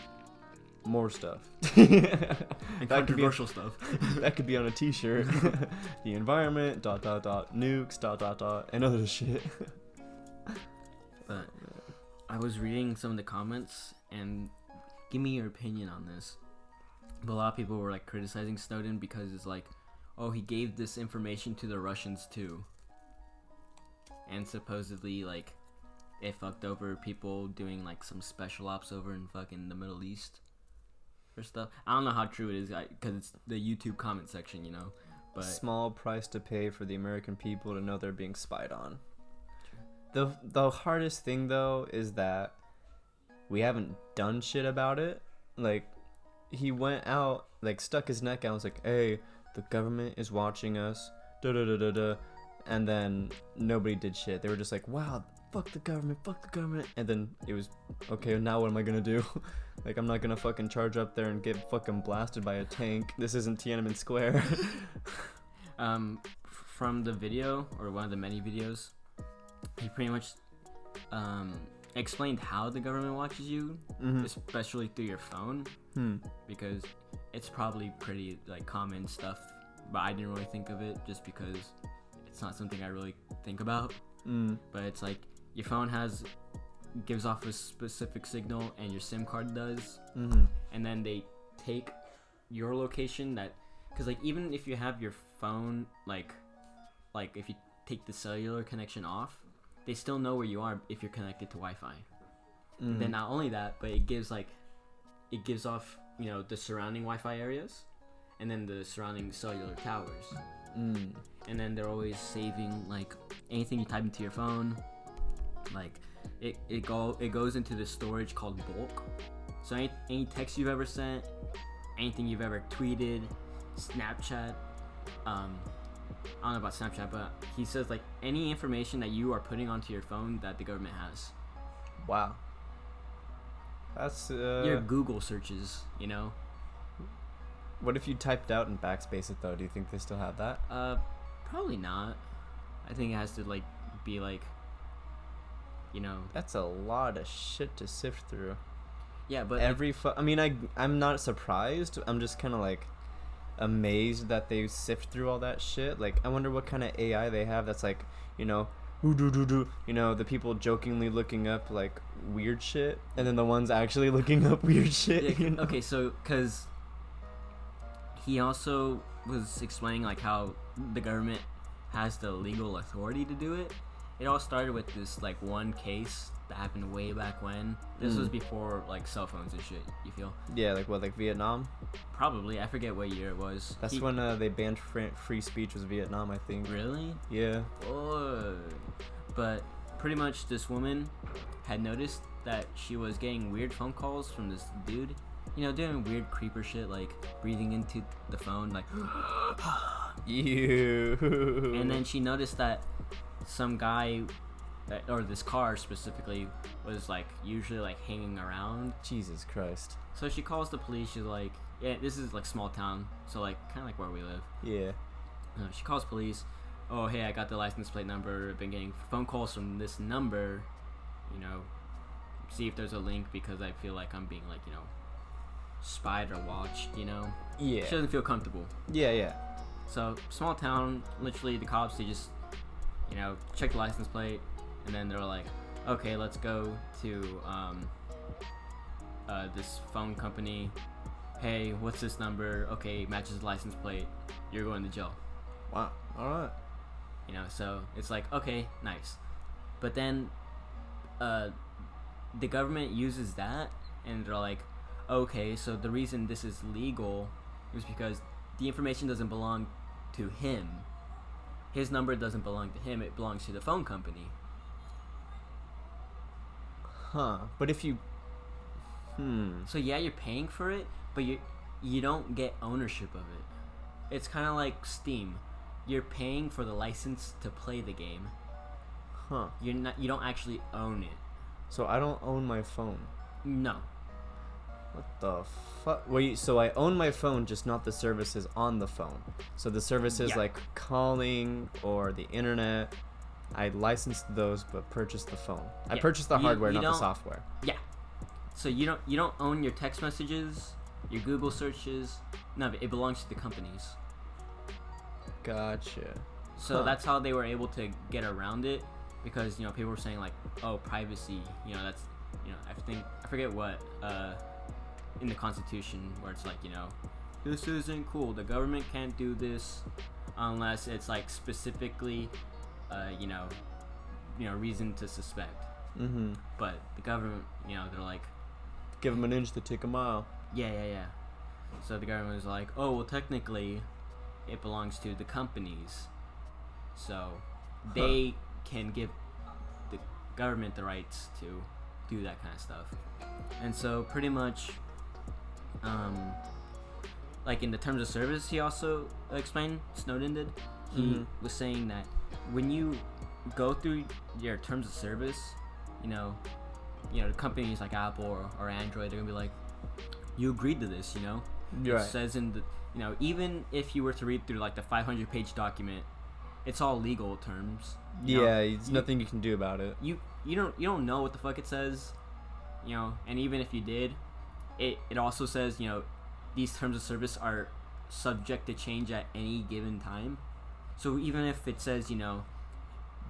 more stuff. And controversial stuff. That could be on a t-shirt. The environment, ... nukes, ... and other shit. But I was reading some of the comments, and give me your opinion on this. But a lot of people were like criticizing Snowden because it's like, oh, he gave this information to the Russians too. And supposedly like it fucked over people doing like some special ops over in fucking the Middle East or stuff. I don't know how true it is because it's the YouTube comment section, you know. But small price to pay for the American people to know they're being spied on. The hardest thing though is that we haven't done shit about it. Like, he went out, like stuck his neck out and was like, hey, the government is watching us, and then nobody did shit. They were just like, wow, fuck the government, and then it was, okay, now what am I gonna do? Like, I'm not gonna fucking charge up there and get fucking blasted by a tank. This isn't Tiananmen Square. From the video, or one of the many videos, he pretty much explained how the government watches you, especially through your phone, because it's probably pretty like common stuff, but I didn't really think of it just because it's not something I really think about. But it's like your phone gives off a specific signal, and your SIM card does, and then they take your location, that because like even if you have your phone like if you take the cellular connection off, they still know where you are if you're connected to Wi-Fi. Then not only that, but it gives off, you know, the surrounding Wi-Fi areas, and then the surrounding cellular towers. And then they're always saving like anything you type into your phone. Like it goes into the storage called bulk. So any text you've ever sent, anything you've ever tweeted, Snapchat. I don't know about Snapchat, but he says like any information that you are putting onto your phone that the government has. Wow. That's your Google searches, you know. What if you typed out and backspace it though? Do you think they still have that? Probably not. I think it has to like be like, you know. That's a lot of shit to sift through. Yeah, but I mean, I'm not surprised. I'm just kind of like amazed that they sift through all that shit. Like, I wonder what kind of AI they have that's like, you know, you know, the people jokingly looking up like weird shit, and then the ones actually looking up weird shit. Yeah, you know? Okay, so because he also was explaining like how the government has the legal authority to do it. It all started with this like one case that happened way back when. This was before like cell phones and shit, you feel? Yeah, like what, like Vietnam? Probably. I forget what year it was. That's when they banned free speech, was Vietnam, I think. Really? Yeah. Oh. But pretty much this woman had noticed that she was getting weird phone calls from this dude, you know, doing weird creeper shit, like breathing into the phone, like ew. And then she noticed that some guy, or this car specifically, was like usually like hanging around. Jesus Christ. So she calls the police. She's like, yeah, this is like small town, so like kind of like where we live. Yeah. She calls police. Oh, hey, I got the license plate number. I've been getting phone calls from this number. You know, see if there's a link because I feel like I'm being like, you know, spied or watched, you know. Yeah. She doesn't feel comfortable. Yeah. So small town, literally the cops, they just, you know, check the license plate, and then they're like, okay, let's go to this phone company. Hey, what's this number? Okay, matches the license plate. You're going to jail. Wow. All right. You know, so it's like, okay, nice. But then the government uses that, and they're like, okay, so the reason this is legal is because the information doesn't belong to him. His number doesn't belong to him. It belongs to the phone company. Huh. But if you... So yeah, you're paying for it, but you don't get ownership of it. It's kind of like Steam. You're paying for the license to play the game. Huh. You don't actually own it. So I don't own my phone. No. What the fuck? Wait, so I own my phone, just not the services on the phone. So the services like calling or the internet, I licensed those but purchased the phone. I purchased the hardware, not the software. Yeah. So you don't own your text messages, your Google searches. No, it belongs to the companies. Gotcha. So that's how they were able to get around it, because, you know, people were saying like, oh, privacy, you know, that's, you know, I forget what in the Constitution where it's like, you know, this isn't cool. The government can't do this unless it's like specifically, you know, reason to suspect. Mm-hmm. But the government, you know, they're like, give them an inch to take a mile. Yeah. So the government was like, oh, well, technically, it belongs to the companies, so they can give the government the rights to do that kind of stuff. And so pretty much, like in the terms of service, he also explained, Snowden did, he was saying that when you go through your terms of service, you know, the companies like Apple or Android, they're gonna be like, you agreed to this, you know. It says in the, you know, even if you were to read through like the 500-page document, it's all legal terms. It's nothing you can do about it. You don't know what the fuck it says, you know. And even if you did, it also says, you know, these terms of service are subject to change at any given time. So even if it says, you know,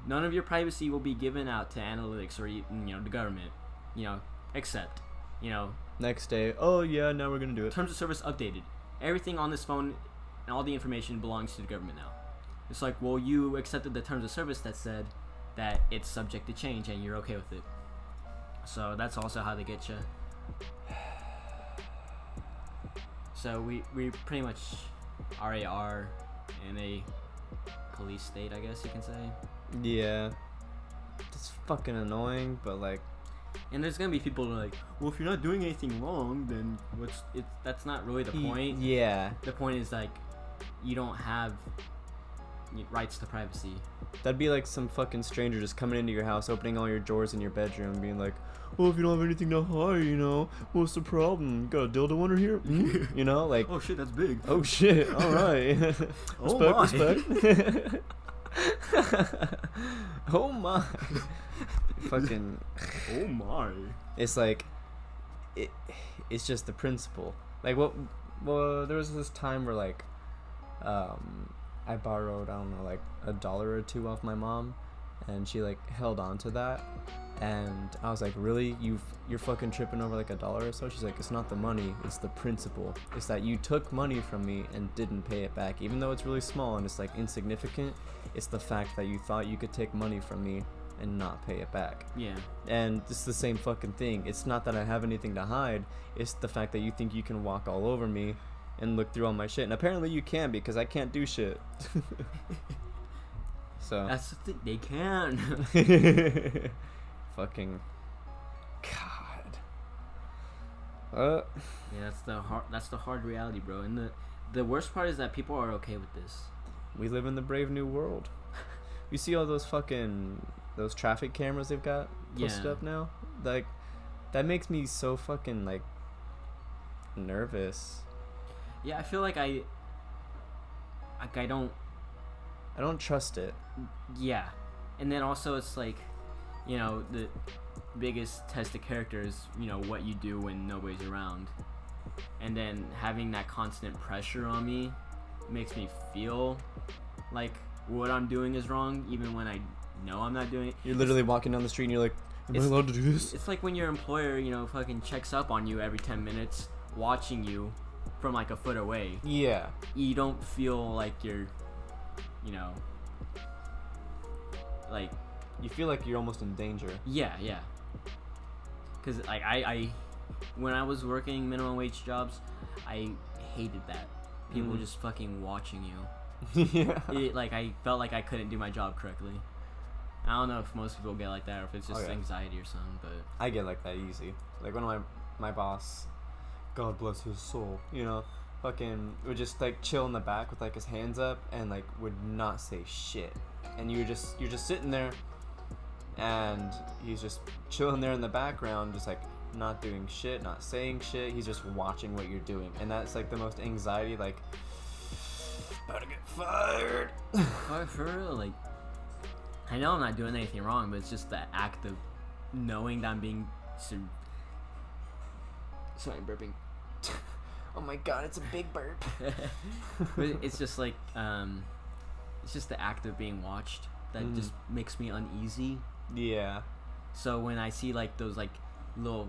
none of your privacy will be given out to analytics or, you know, the government, you know, except, you know, next day, oh yeah, now we're gonna do it. Terms of service updated. Everything on this phone and all the information belongs to the government now. It's like, well, you accepted the terms of service that said that it's subject to change and you're okay with it. So that's also how they get you. So we pretty much are in a police state, I guess you can say. Yeah. It's fucking annoying, but like, and there's gonna be people who are like, well, if you're not doing anything wrong, then that's not really the point. Yeah. The point is like, you don't have rights to privacy. That'd be like some fucking stranger just coming into your house, opening all your drawers in your bedroom, and being like, well, if you don't have anything to hide, you know, what's the problem? You got a dildo under here? You know, like, oh shit, that's big. Oh shit, alright. Respect. Oh my. Fucking. Oh my. It's like, it's just the principle. Like, well, there was this time where like, I borrowed, I don't know, like $1 or $2 off my mom, and she like held on to that, and I was like, really, you're fucking tripping over like $1 or so? She's like, it's not the money, it's the principle. It's that you took money from me and didn't pay it back, even though it's really small and it's like insignificant. It's the fact that you thought you could take money from me and not pay it back. Yeah. And it's the same fucking thing. It's not that I have anything to hide, it's the fact that you think you can walk all over me and look through all my shit, and apparently you can, because I can't do shit. So that's the thing, they can. Fucking God. Yeah, that's the hard reality, bro. And the worst part is that people are okay with this. We live in the brave new world. you see all those traffic cameras they've got posted up now? Like, that makes me so fucking, like, nervous. Yeah, I feel like I don't trust it. Yeah. And then also it's like, you know, the biggest test of character is, you know, what you do when nobody's around. And then having that constant pressure on me makes me feel like what I'm doing is wrong, even when I know I'm not doing it. You're literally walking down the street and you're like, am I allowed to do this? It's like when your employer, you know, fucking checks up on you every 10 minutes, watching you from like a foot away. Yeah. You don't feel like you're, you know, like... You feel like you're almost in danger. Yeah. Because like I when I was working minimum wage jobs, I hated that. People just fucking watching you. Yeah. Like, I felt like I couldn't do my job correctly. I don't know if most people get like that or if it's just anxiety or something, but... I get like that easy. Like, one of my boss, God bless his soul, you know, fucking would just, like, chill in the back with, like, his hands up and, like, would not say shit. And you're just sitting there, and he's just chilling there in the background, just, like, not doing shit, not saying shit. He's just watching what you're doing. And that's, like, the most anxiety, like... about to get fired. For real, like, I know I'm not doing anything wrong, but it's just the act of knowing that I'm being sorry, I'm burping. Oh my god, it's a big burp. But it's just like it's just the act of being watched that just makes me uneasy. Yeah. So when I see like those like little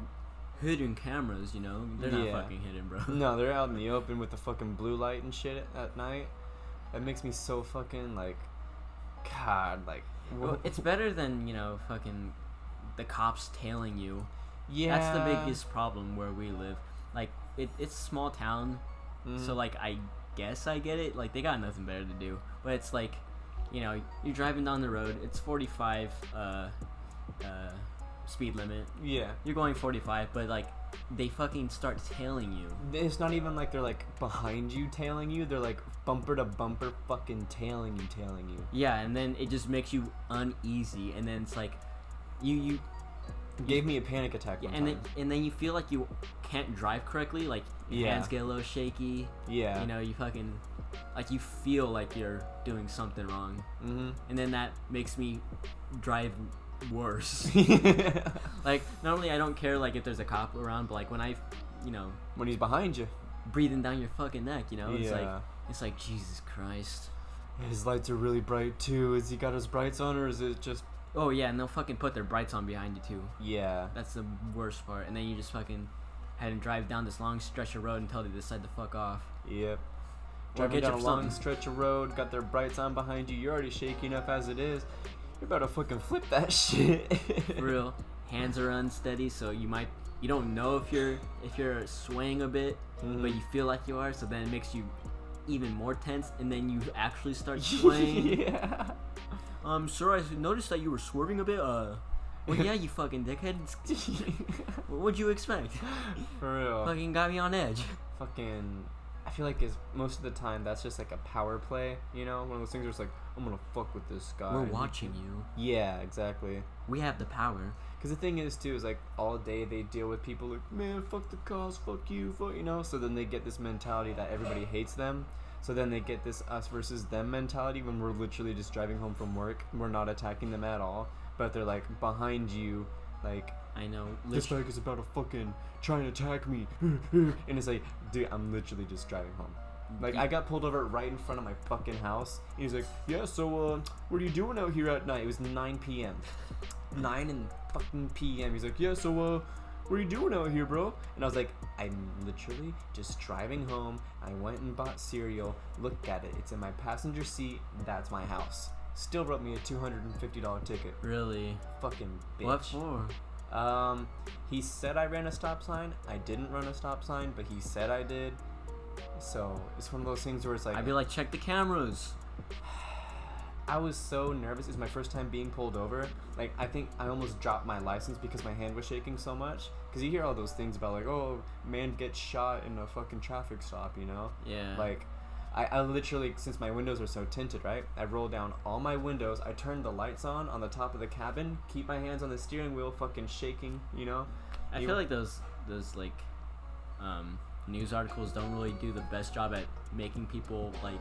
hidden cameras, you know, they're not fucking hidden, bro. No, they're out in the open with the fucking blue light and shit at night. That makes me so fucking, like, God, like... Well, it's better than, you know, fucking the cops tailing you. Yeah. That's the biggest problem where we live. Like, it's a small town, so, like, I guess I get it. Like, they got nothing better to do. But it's like, you know, you're driving down the road. It's 45 speed limit. Yeah. You're going 45, but, like, they fucking start tailing you. It's not even like they're, like, behind you tailing you. They're, like, bumper to bumper fucking tailing you. Yeah, and then it just makes you uneasy, and then it's like, you gave me a panic attack one time. And then you feel like you can't drive correctly, like your hands get a little shaky. Yeah. You know, you fucking, like, you feel like you're doing something wrong. And then that makes me drive worse. Like, normally I don't care, like, if there's a cop around, but, like, when I, you know, when he's behind you, breathing down your fucking neck, you know, it's like Jesus Christ. His lights are really bright too. Has he got his brights on, or is it just... Oh yeah, and they'll fucking put their brights on behind you too. Yeah. That's the worst part. And then you just fucking had to drive down this long stretch of road until they decide to fuck off. Yep. Driving down a long stretch of road, got their brights on behind you. You're already shaky enough as it is. You're about to fucking flip that shit. For real. Hands are unsteady, so you don't know if you're swaying a bit, but you feel like you are, so then it makes you even more tense, and then you actually start swaying. Yeah. Sir, I noticed that you were swerving a bit. Well, yeah, you fucking dickhead. What'd you expect? For real. Fucking got me on edge. Fucking, I feel like most of the time that's just like a power play, you know? One of those things where it's like, I'm gonna fuck with this guy. We're watching you. Yeah, exactly. We have the power. Because the thing is, too, is like all day they deal with people like, man, fuck the cops, fuck you, you know? So then they get this mentality that everybody hates them. So then they get this us versus them mentality when we're literally just driving home from work. We're not attacking them at all. But they're like behind you, like, I know. This bike is about to fucking try and attack me. And it's like, dude, I'm literally just driving home. Like, I got pulled over right in front of my fucking house. And he's like, yeah, so, what are you doing out here at night? It was 9 p.m. 9 fucking p.m. He's like, yeah, so, what are you doing out here, bro? And I was like, I'm literally just driving home. I went and bought cereal. Look at it. It's in my passenger seat. That's my house. Still wrote me a $250 ticket. Really? Fucking bitch. What for? He said I ran a stop sign. I didn't run a stop sign, but he said I did. So it's one of those things where it's like, I'd be like, check the cameras. I was so nervous. It's my first time being pulled over. Like, I think I almost dropped my license because my hand was shaking so much. Because you hear all those things about, like, oh, man gets shot in a fucking traffic stop, you know? Yeah. Like, I literally, since my windows are so tinted, right? I roll down all my windows. I turn the lights on the top of the cabin. Keep my hands on the steering wheel, fucking shaking. You know. I feel like those like news articles don't really do the best job at making people like.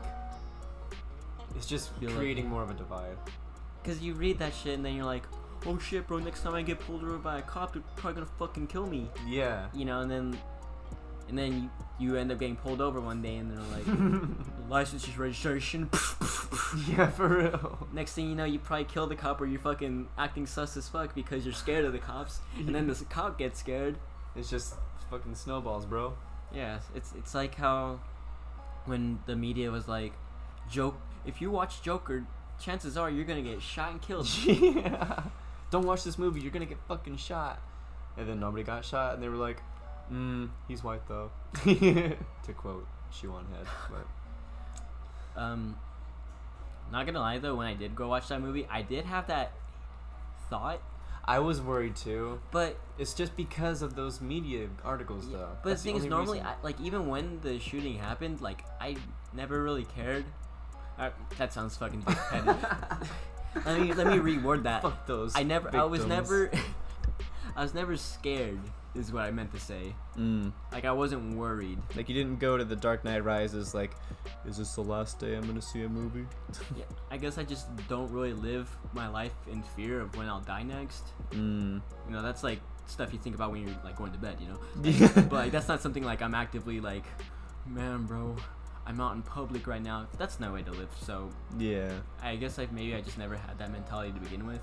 It's just creating more of a divide. Cause you read that shit and then you're like, oh shit, bro. Next time I get pulled over by a cop, they're probably gonna fucking kill me. Yeah. You know, and then you end up getting pulled over one day and they're like, license registration. Yeah, for real. Next thing you know, you probably kill the cop or you're fucking acting sus as fuck because you're scared of the cops. And then this cop gets scared. It's just fucking snowballs, bro. Yeah, it's like how when the media was like, if you watch Joker, chances are you're gonna get shot and killed. Yeah. Don't watch this movie, you're gonna get fucking shot. And then nobody got shot, and they were like, he's white though. To quote Shoe on Head. But not gonna lie though, when I did go watch that movie, I did have that thought. I was worried too, but it's just because of those media articles though. But the thing is, normally, like even when the shooting happened, like I never really cared. That sounds fucking petty. let me reword that. Fuck those. I was never scared. Is what I meant to say. Like I wasn't worried. Like you didn't go to the Dark Knight Rises like, is this the last day I'm gonna see a movie? Yeah, I guess I just don't really live my life in fear of when I'll die next. You know, that's like stuff you think about when you're like going to bed, you know. Like, but like, that's not something like I'm actively like, man, bro, I'm out in public right now. That's no way to live. So yeah, I guess like maybe I just never had that mentality to begin with.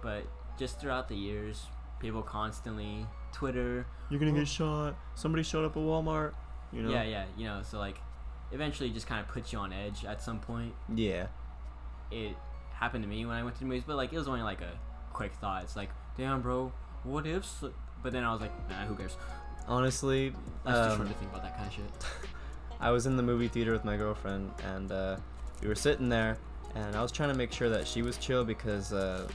But just throughout the years, people constantly Twitter, you're gonna get shot. Somebody showed up at Walmart. You know. Yeah. You know, so like, eventually, it just kind of puts you on edge at some point. Yeah. It happened to me when I went to the movies, but like it was only like a quick thought. It's like, damn, bro, what if? But then I was like, nah, who cares? Honestly, that's too short to think about that kind of shit. I was in the movie theater with my girlfriend, and we were sitting there, and I was trying to make sure that she was chill because the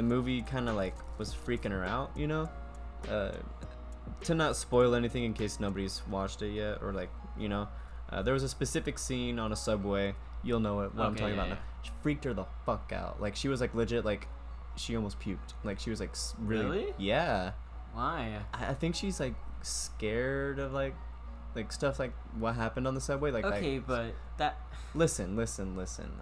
movie kind of like was freaking her out, you know. To not spoil anything in case nobody's watched it yet, or like, you know, there was a specific scene on a subway. You'll know what I'm talking about now. She freaked her the fuck out. Like she was like legit, like she almost puked. Like she was like really? Yeah. Why? I think she's like scared of like stuff like what happened on the subway. Like okay, but that. Listen.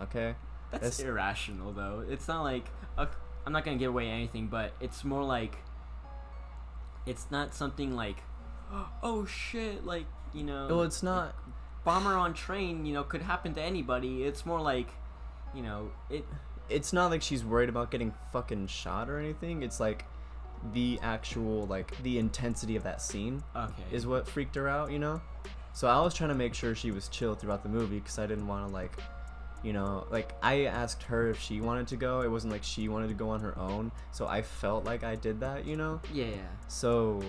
Okay. That's irrational though. It's not like I'm not gonna give away anything, but it's more like it's not something like, oh shit, like, you know. Well, it's not. Like, bomber on train, you know, could happen to anybody. It's more like, you know, It's not like she's worried about getting fucking shot or anything. It's like the actual, like, the intensity of that scene is what freaked her out, you know? So I was trying to make sure she was chill throughout the movie because I didn't want to, like, you know, like, I asked her if she wanted to go. It wasn't like she wanted to go on her own. So I felt like I did that, you know? Yeah. So,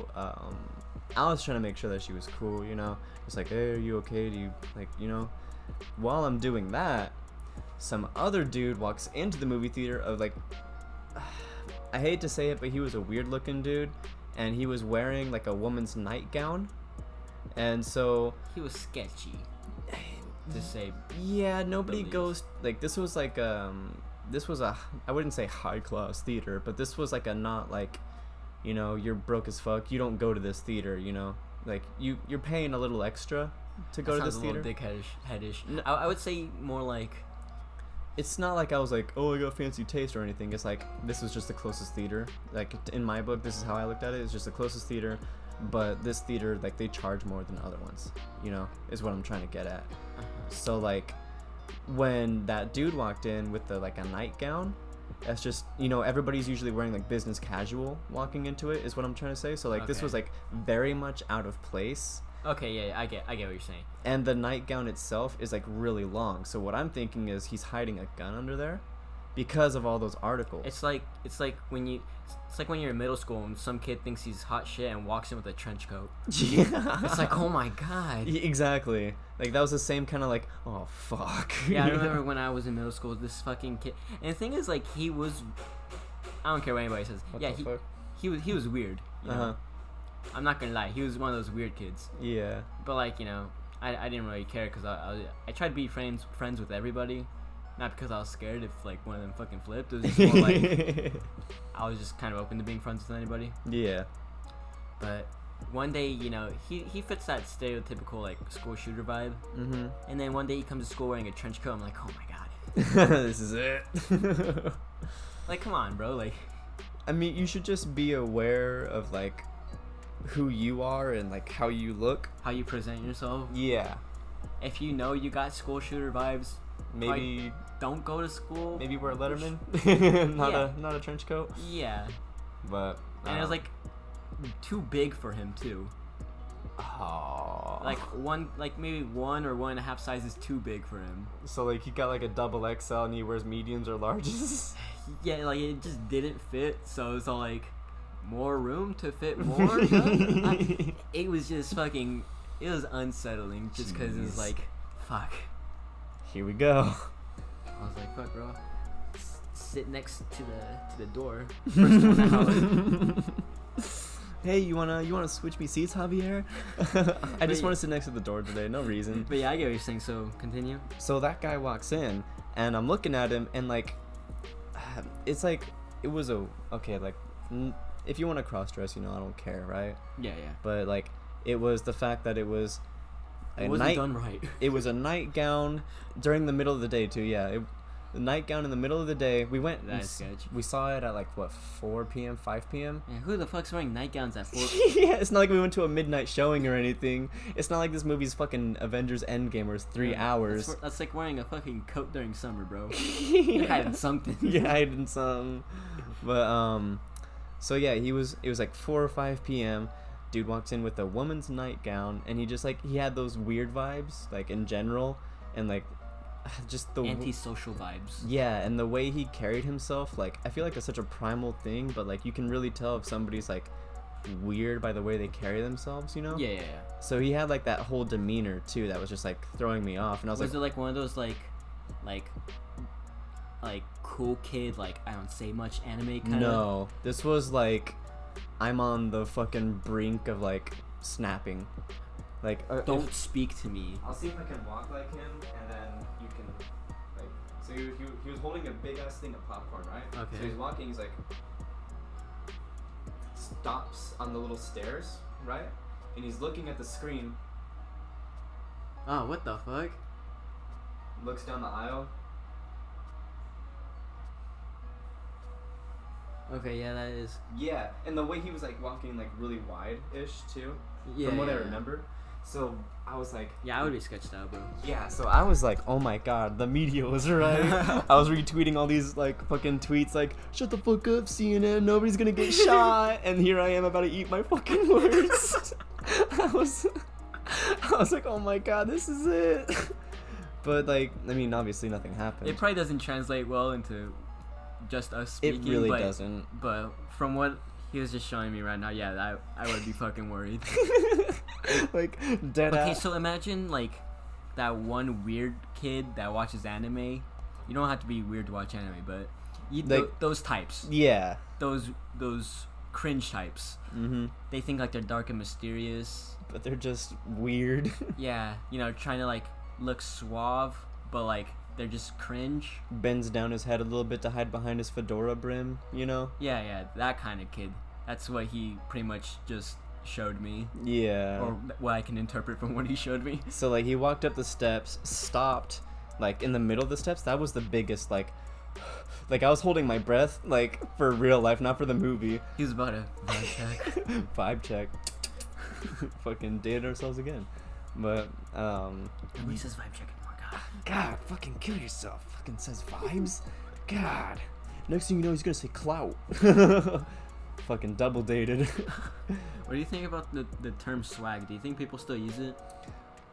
I was trying to make sure that she was cool, you know? It's like, hey, are you okay? Do you, like, you know? While I'm doing that, some other dude walks into the movie theater of, like, I hate to say it, but he was a weird-looking dude. And he was wearing, like, a woman's nightgown. And so... he was sketchy. To say, yeah, nobody goes like this was like this was a, I wouldn't say high class theater, but this was like a not like, you know, you're broke as fuck, you don't go to this theater, you know, like you're paying a little extra to go to this theater. That sounds a little dickheadish. No, I would say more like, it's not like I was like, oh, I got fancy taste or anything. It's like this was just the closest theater. Like in my book, this is how I looked at it. It's just the closest theater. But this theater, like, they charge more than other ones, you know, is what I'm trying to get at. So, like, when that dude walked in with the, like, a nightgown, that's just, you know, everybody's usually wearing, like, business casual walking into it, is what I'm trying to say. So, like, this was, like, very much out of place. Okay, yeah, I get what you're saying. And the nightgown itself is, like, really long. So what I'm thinking is he's hiding a gun under there because of all those articles. It's like when you're in middle school and some kid thinks he's hot shit and walks in with a trench coat. Yeah. It's like, oh my god. Exactly. Like that was the same kind of like, oh fuck. Yeah, I remember when I was in middle school, this fucking kid. And the thing is, like, he was. I don't care what anybody says. He was weird. You know? I'm not gonna lie, he was one of those weird kids. Yeah. But like, you know, I didn't really care because I tried to be friends with everybody, not because I was scared if like one of them fucking flipped. It was just more like I was just kind of open to being friends with anybody. Yeah. But one day, you know, he fits that stereotypical like school shooter vibe. Mm-hmm. And then one day he comes to school wearing a trench coat. I'm like, oh my god. This is it. Like, come on, bro. Like, I mean, you should just be aware of like who you are and like how you look, how you present yourself. Yeah. If you know you got school shooter vibes, maybe don't go to school. Maybe wear a Letterman, not a trench coat. Yeah. But and it was like too big for him too. Oh. Like maybe 1 or 1.5 sizes too big for him. So like he got like a double XL and he wears mediums or larges. Yeah, like it just didn't fit. So it's all like more room to fit more. It was just fucking. It was unsettling just because it was like, fuck. Here we go. I was like, fuck, bro. Sit next to the door. First one out. Hey, you wanna switch me seats, Javier? I just want to sit next to the door today, no reason. But yeah, I get what you're saying. So continue. So that guy walks in, and I'm looking at him, and like, it's like it was okay. Like, if you want to cross dress, you know, I don't care, right? Yeah. But like, it was the fact that it was it wasn't done right. It was a nightgown during the middle of the day too. Yeah, the nightgown in the middle of the day. We went. That's sketch. We saw it at like what 4 p.m., 5 p.m. Yeah, who the fuck's wearing nightgowns at 4? Yeah, it's not like we went to a midnight showing or anything. It's not like this movie's fucking Avengers Endgame where it's 3 hours. That's like wearing a fucking coat during summer, bro. Yeah. You're hiding something. You're hiding something. But so yeah, it was like 4 or 5 p.m. Dude walks in with a woman's nightgown, and he just like he had those weird vibes like in general, and like just the antisocial vibes. Yeah, and the way he carried himself, like I feel like it's such a primal thing, but like you can really tell if somebody's like weird by the way they carry themselves, you know? Yeah. So he had like that whole demeanor too that was just like throwing me off, and I was it like one of those like cool kid, like I don't say much anime kind of? No, this was like I'm on the fucking brink of like snapping. Like don't speak to me. I'll see if I can walk like him, and then you can like. So he was holding a big ass thing of popcorn, right? Okay. So he's walking. He's like stops on the little stairs, right? And he's looking at the screen. Oh, what the fuck? Looks down the aisle. Okay, yeah, that is. Yeah, and the way he was like walking like really wide-ish too. Yeah. From what I remember. So I was like, yeah, I would be sketched out, bro. Yeah, so I was like, oh my god, the media was right. I was retweeting all these like fucking tweets like, shut the fuck up, CNN, nobody's gonna get shot. And here I am about to eat my fucking words. I was like, oh my god, this is it. But like, I mean, obviously nothing happened. It probably doesn't translate well into just us speaking. It really doesn't. But from what he was just showing me right now, yeah, I would be fucking worried. Like dead Okay, ass. so imagine like that one weird kid that watches anime. You don't have to be weird to watch anime, but those types. Yeah. Those cringe types. Mm-hmm. They think like they're dark and mysterious. But they're just weird. Yeah, you know, trying to like look suave, but like they're just cringe. Bends down his head a little bit to hide behind his fedora brim, you know? Yeah, that kind of kid. That's what he pretty much just showed me. Yeah. Or what I can interpret from what he showed me. So like he walked up the steps, stopped like in the middle of the steps. That was the biggest like I was holding my breath like for real life, not for the movie. He was about to vibe check. Vibe check. Fucking dated ourselves again. But nobody says vibe check anymore. God, fucking kill yourself. Fucking says vibes. God. Next thing you know, he's gonna say clout. Fucking double dated. What do you think about the term swag? Do you think people still use it?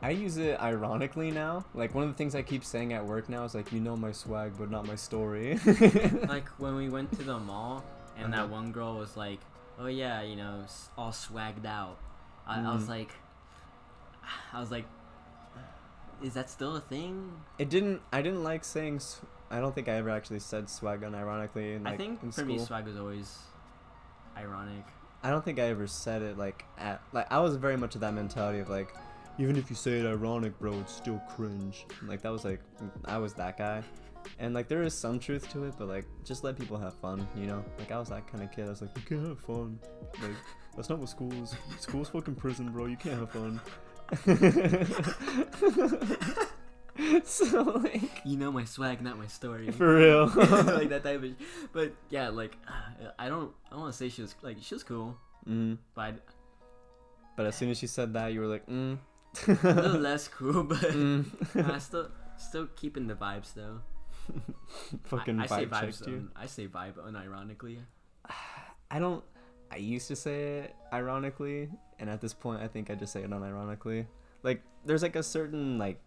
I use it ironically now. Like one of the things I keep saying at work now is like, you know my swag, but not my story. Like when we went to the mall and that one girl was like, "Oh yeah, you know, all swagged out." I was like, is that still a thing? I didn't like saying. I don't think I ever actually said swag unironically. I think in for school. me, swag was always ironic. I don't think I ever said it like I was very much of that mentality of like, even if you say it ironic, bro, it's still cringe. Like, that was like, I was that guy. And like, there is some truth to it, but like, just let people have fun, you know? Like, I was that kind of kid. I was like, you can't have fun. Like, that's not what school is. School's fucking prison, bro. You can't have fun. So like, you know my swag, not my story. For real. Like that type of. But yeah, like I don't want to say she was cool. Mm-hmm. But as soon as she said that, you were like, a little less cool, but I still keeping the vibes though. Fucking I say vibe vibes. checked you. I say vibe unironically. I used to say it ironically, and at this point, I think I just say it unironically. Like, there's like a certain like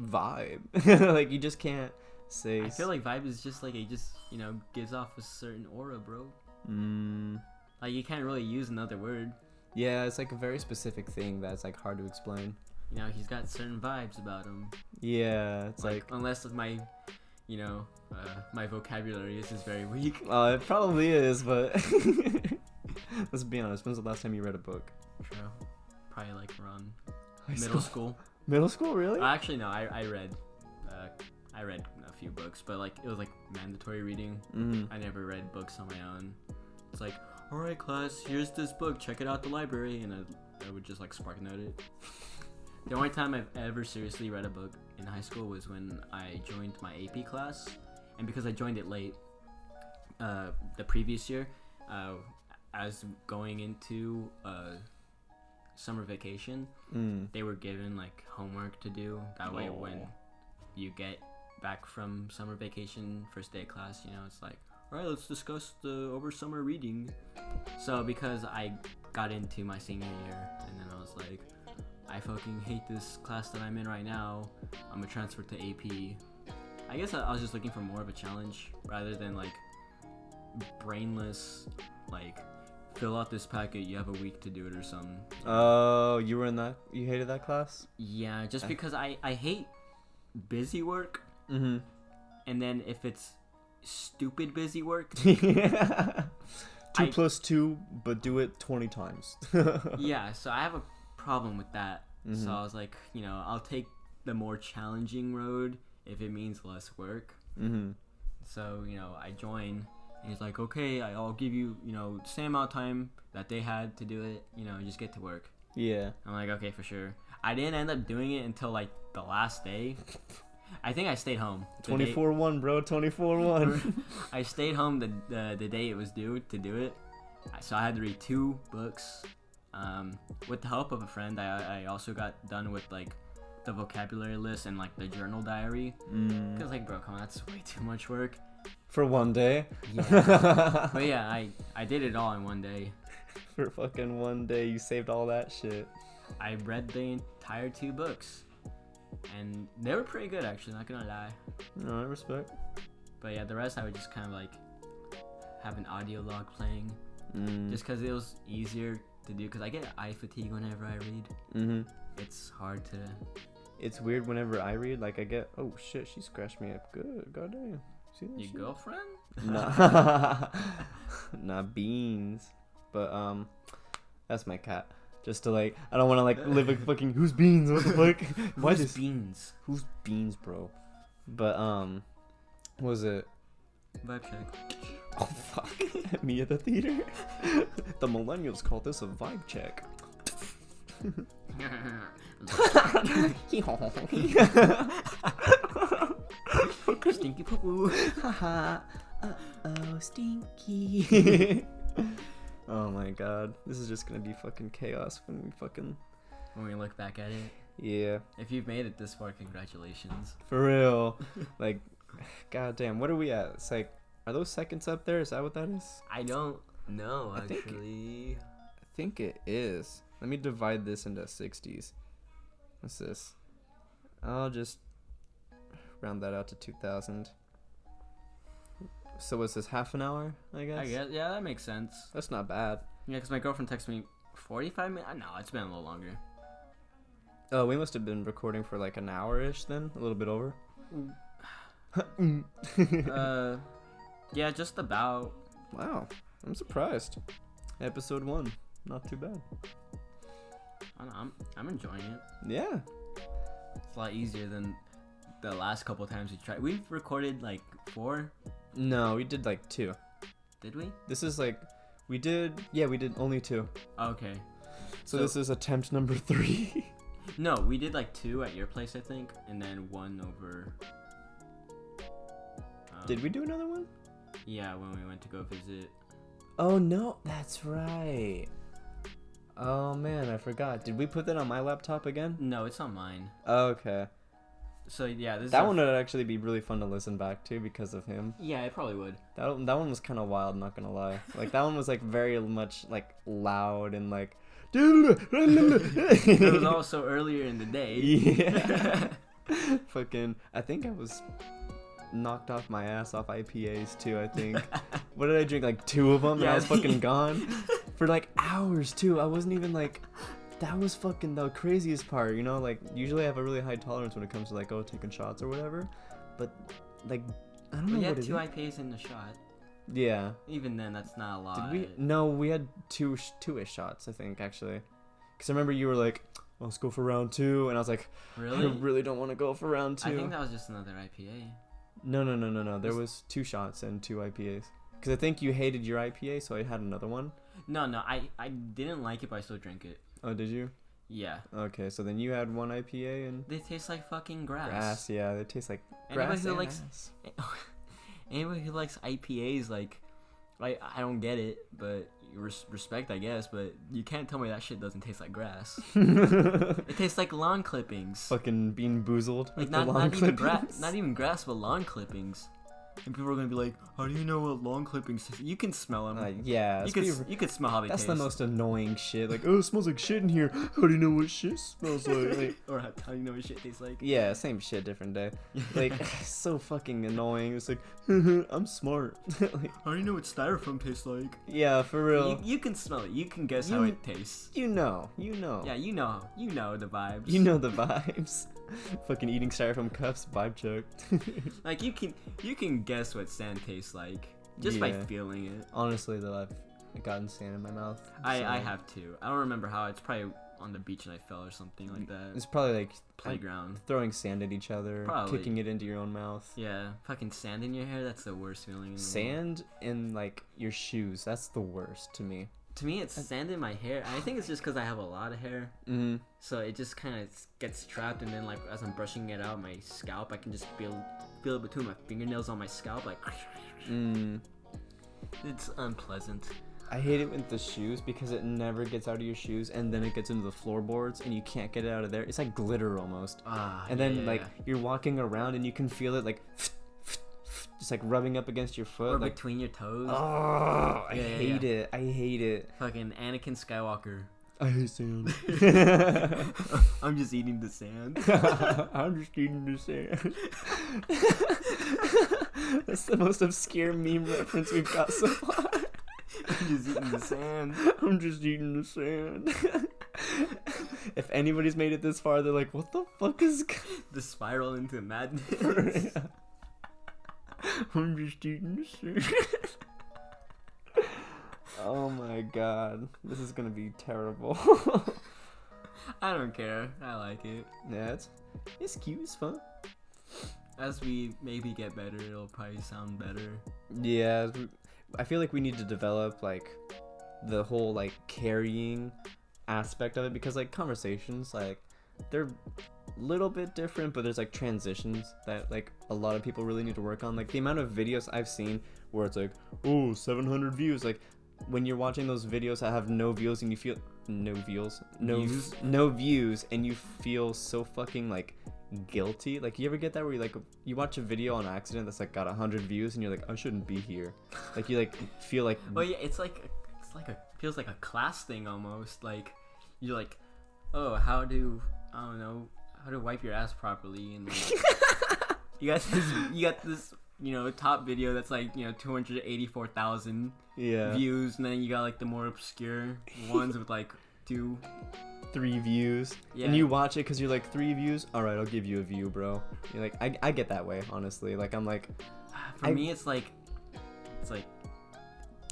vibe. Like, you just can't say. I feel like vibe is just like it just gives off a certain aura, bro. Like, you can't really use another word. Yeah, it's like a very specific thing that's like hard to explain. He's got certain vibes about him. Yeah, it's like unless my my vocabulary is just very weak. It probably is, but let's be honest. When's the last time you read a book? True. Probably like around High middle school. Middle school, really? Actually, no. I read a few books, but like it was like mandatory reading. I never read books on my own. It's like, all right, class, here's this book. Check it out at the library, and I would just like spark note it. The only time I've ever seriously read a book in high school was when I joined my AP class, and because I joined it late, the previous year, as going into summer vacation, they were given like homework to do. That way, when you get back from summer vacation, first day of class, it's like, all right, let's discuss the over summer reading. So because I got into my senior year, and then I was like, I fucking hate this class that I'm in right now. I'm gonna transfer to AP. I guess I was just looking for more of a challenge rather than like brainless, like fill out this packet, you have a week to do it or something. Oh, you were in that? You hated that class? Yeah, just because I hate busy work. And then if it's stupid busy work. 2 plus 2, but do it 20 times. Yeah, so I have a problem with that. So I was like, I'll take the more challenging road if it means less work. So I join, and he's like, okay, I'll give you the same amount of time that they had to do it, just get to work. Yeah, I'm like, okay, for sure. I didn't end up doing it until like the last day. I think I stayed home 24-1, bro. 24-1. I stayed home the day it was due to do it, so I had to read 2 books. With the help of a friend, I also got done with like the vocabulary list and like the journal diary. Cause like, bro, come on, that's way too much work for one day. Yeah. But yeah, I did it all in one day. For fucking one day, you saved all that shit. I read the entire 2 books, and they were pretty good actually. Not gonna lie. No, I respect. But yeah, the rest I would just kind of like have an audio log playing, just cause it was easier to do, because I get eye fatigue whenever I read. It's hard to. It's weird whenever I read. Like, I get, oh shit, she scratched me up good. Goddamn. See that Your shit? girlfriend? Nah. Not beans. But that's my cat. Just to like, I don't want to like live a fucking who's beans? What the fuck? Why Who's beans? Who's beans, bro? But what was it? Vibe check. Oh fuck! Me at the theater. The millennials call this a vibe check. Stinky poo poo. Haha. Oh, stinky. Oh my god, this is just gonna be fucking chaos when we look back at it. Yeah. If you've made it this far, congratulations. For real. Like, goddamn, what are we at? It's like, are those seconds up there? Is that what that is? I don't know, I think it is. Let me divide this into 60s. What's this? I'll just round that out to 2000. So what's this, half an hour, I guess? Yeah, that makes sense. That's not bad. Yeah, because my girlfriend texted me 45 minutes. No, it's been a little longer. Oh, we must have bbeen recording for like an hour-ish then? A little bit over? Yeah, just about. Wow, I'm surprised. Episode 1, not too bad. don't know, I'm enjoying it. Yeah. It's a lot easier than the last couple times we tried. We've recorded like 4. No, we did like 2. Did we? This is like, we did only 2. Okay. So this is attempt number 3. No, we did like 2 at your place, I think, and then 1 over. Did we do another one? Yeah, when we went to go visit. Oh no, that's right. Oh man, I forgot. Did we put that on my laptop again? No, it's on mine. Oh, okay. So yeah, that one would actually be really fun to listen back to because of him. Yeah, it probably would. That one was kind of wild, not gonna lie. Like that one was like very much like loud and like. It was also earlier in the day. Yeah. Fucking. I think I was knocked off my ass off IPAs too. I think. What did I drink? Like 2 of them, and I was fucking gone for like hours too. I wasn't even like. That was fucking the craziest part, you know? Like, usually I have a really high tolerance when it comes to, like, taking shots or whatever. But, like, I don't know what it is. We had 2 IPAs in the shot. Yeah. Even then, that's not a lot. Did we? No, we had two-ish shots, I think, actually. Because I remember you were like, well, let's go for round 2. And I was like, really? I really don't want to go for round 2. I think that was just another IPA. No. There was 2 shots and 2 IPAs. Because I think you hated your IPA, so I had another one. No, I didn't like it, but I still drank it. Oh, did you? Yeah. Okay, so then you had 1 IPA and... They taste like fucking grass. Grass, yeah. They taste like grass and ass. Anybody who likes IPAs, like, I don't get it, but respect, I guess, but you can't tell me that shit doesn't taste like grass. It tastes like lawn clippings. Fucking being boozled. Like, not even grass, but lawn clippings. And people are gonna be like, "How do you know what lawn clippings taste?" You can smell them. Yeah, you can smell how they taste. That's the most annoying shit. Like, oh, it smells like shit in here. How do you know what shit smells like? Or how do you know what shit tastes like? Yeah, same shit, different day. Like, so fucking annoying. It's like, I'm smart. Like, how do you know what styrofoam tastes like? Yeah, for real. You can smell it. You can guess how it tastes. You know. Yeah, you know the vibes. You know the vibes. Fucking eating styrofoam cups, vibe check. Like you can guess what sand tastes like just by feeling it. Honestly, though, I've gotten sand in my mouth. I have too. I don't remember how. It's probably on the beach and I fell or something like that. It's probably like playground, throwing sand at each other, probably. kicking it into your own mouth. Yeah, fucking sand in your hair. That's the worst feeling in the Sand in like your shoes. That's the worst to me. To me, it's sand in my hair. I think it's just because I have a lot of hair. Mm-hmm. So it just kind of gets trapped, and then like as I'm brushing it out, my scalp, I can just feel it between my fingernails on my scalp, like. It's unpleasant. I hate it with the shoes because it never gets out of your shoes, and then it gets into the floorboards, and you can't get it out of there. It's like glitter almost. And then like you're walking around, and you can feel it like. Just like rubbing up against your foot, or like between your toes. Oh, I hate it. I hate it. Fucking Anakin Skywalker. I hate sand. I'm just eating the sand. I'm just eating the sand. That's the most obscure meme reference we've got so far. I'm just eating the sand. I'm just eating the sand. If anybody's made it this far, they're like, "What the fuck is the spiral into madness?" I'm just eating the sand. Oh my god, this is gonna be terrible. I don't care. I like it. Yeah, it's cute. It's fun. As we maybe get better, it'll probably sound better. Yeah, I feel like we need to develop like the whole like carrying aspect of it, because like conversations, like they're little bit different, but there's like transitions that like a lot of people really need to work on. Like the amount of videos I've seen where it's like, oh, 700 views, like when you're watching those videos that have no views and you feel no views and you feel so fucking like guilty. Like, you ever get that where you like you watch a video on accident that's like got 100 views and you're like, I shouldn't be here. Like you like feel like, well, yeah, it's like a feels like a class thing almost. Like you're like, oh, how to wipe your ass properly, and like, you got this top video that's like 284,000 views, and then you got like the more obscure ones with like 2-3 views, and you watch it because you're like, 3 views, all right, I'll give you a view, bro. You're like, I get that way, honestly. Like, I'm like, for me it's like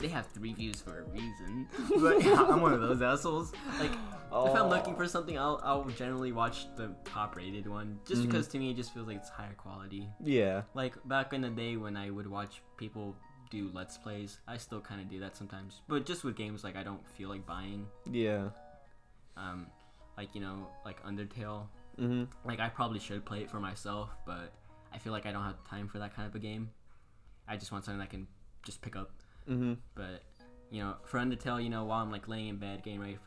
they have 3 views for a reason. But I'm one of those assholes. Like, if I'm looking for something, I'll generally watch the top rated one, just because to me it just feels like it's higher quality. Yeah. Like back in the day when I would watch people do Let's Plays, I still kind of do that sometimes, but just with games like I don't feel like buying. Yeah. Like, you know, like Undertale. Mm-hmm. Like, I probably should play it for myself, but I feel like I don't have time for that kind of a game. I just want something I can just pick up. Mm-hmm. But, you know, for Undertale, you know, while I'm like laying in bed getting ready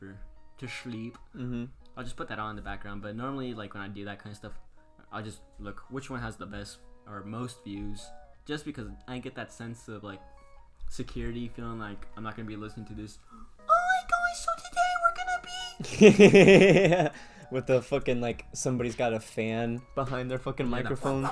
to sleep, I'll just put that on in the background. But normally, like when I do that kind of stuff, I'll just look which one has the best or most views, just because I get that sense of like security, feeling like I'm not gonna be listening to this. Oh my gosh! So today we're gonna be with the fucking like somebody's got a fan behind their fucking microphone.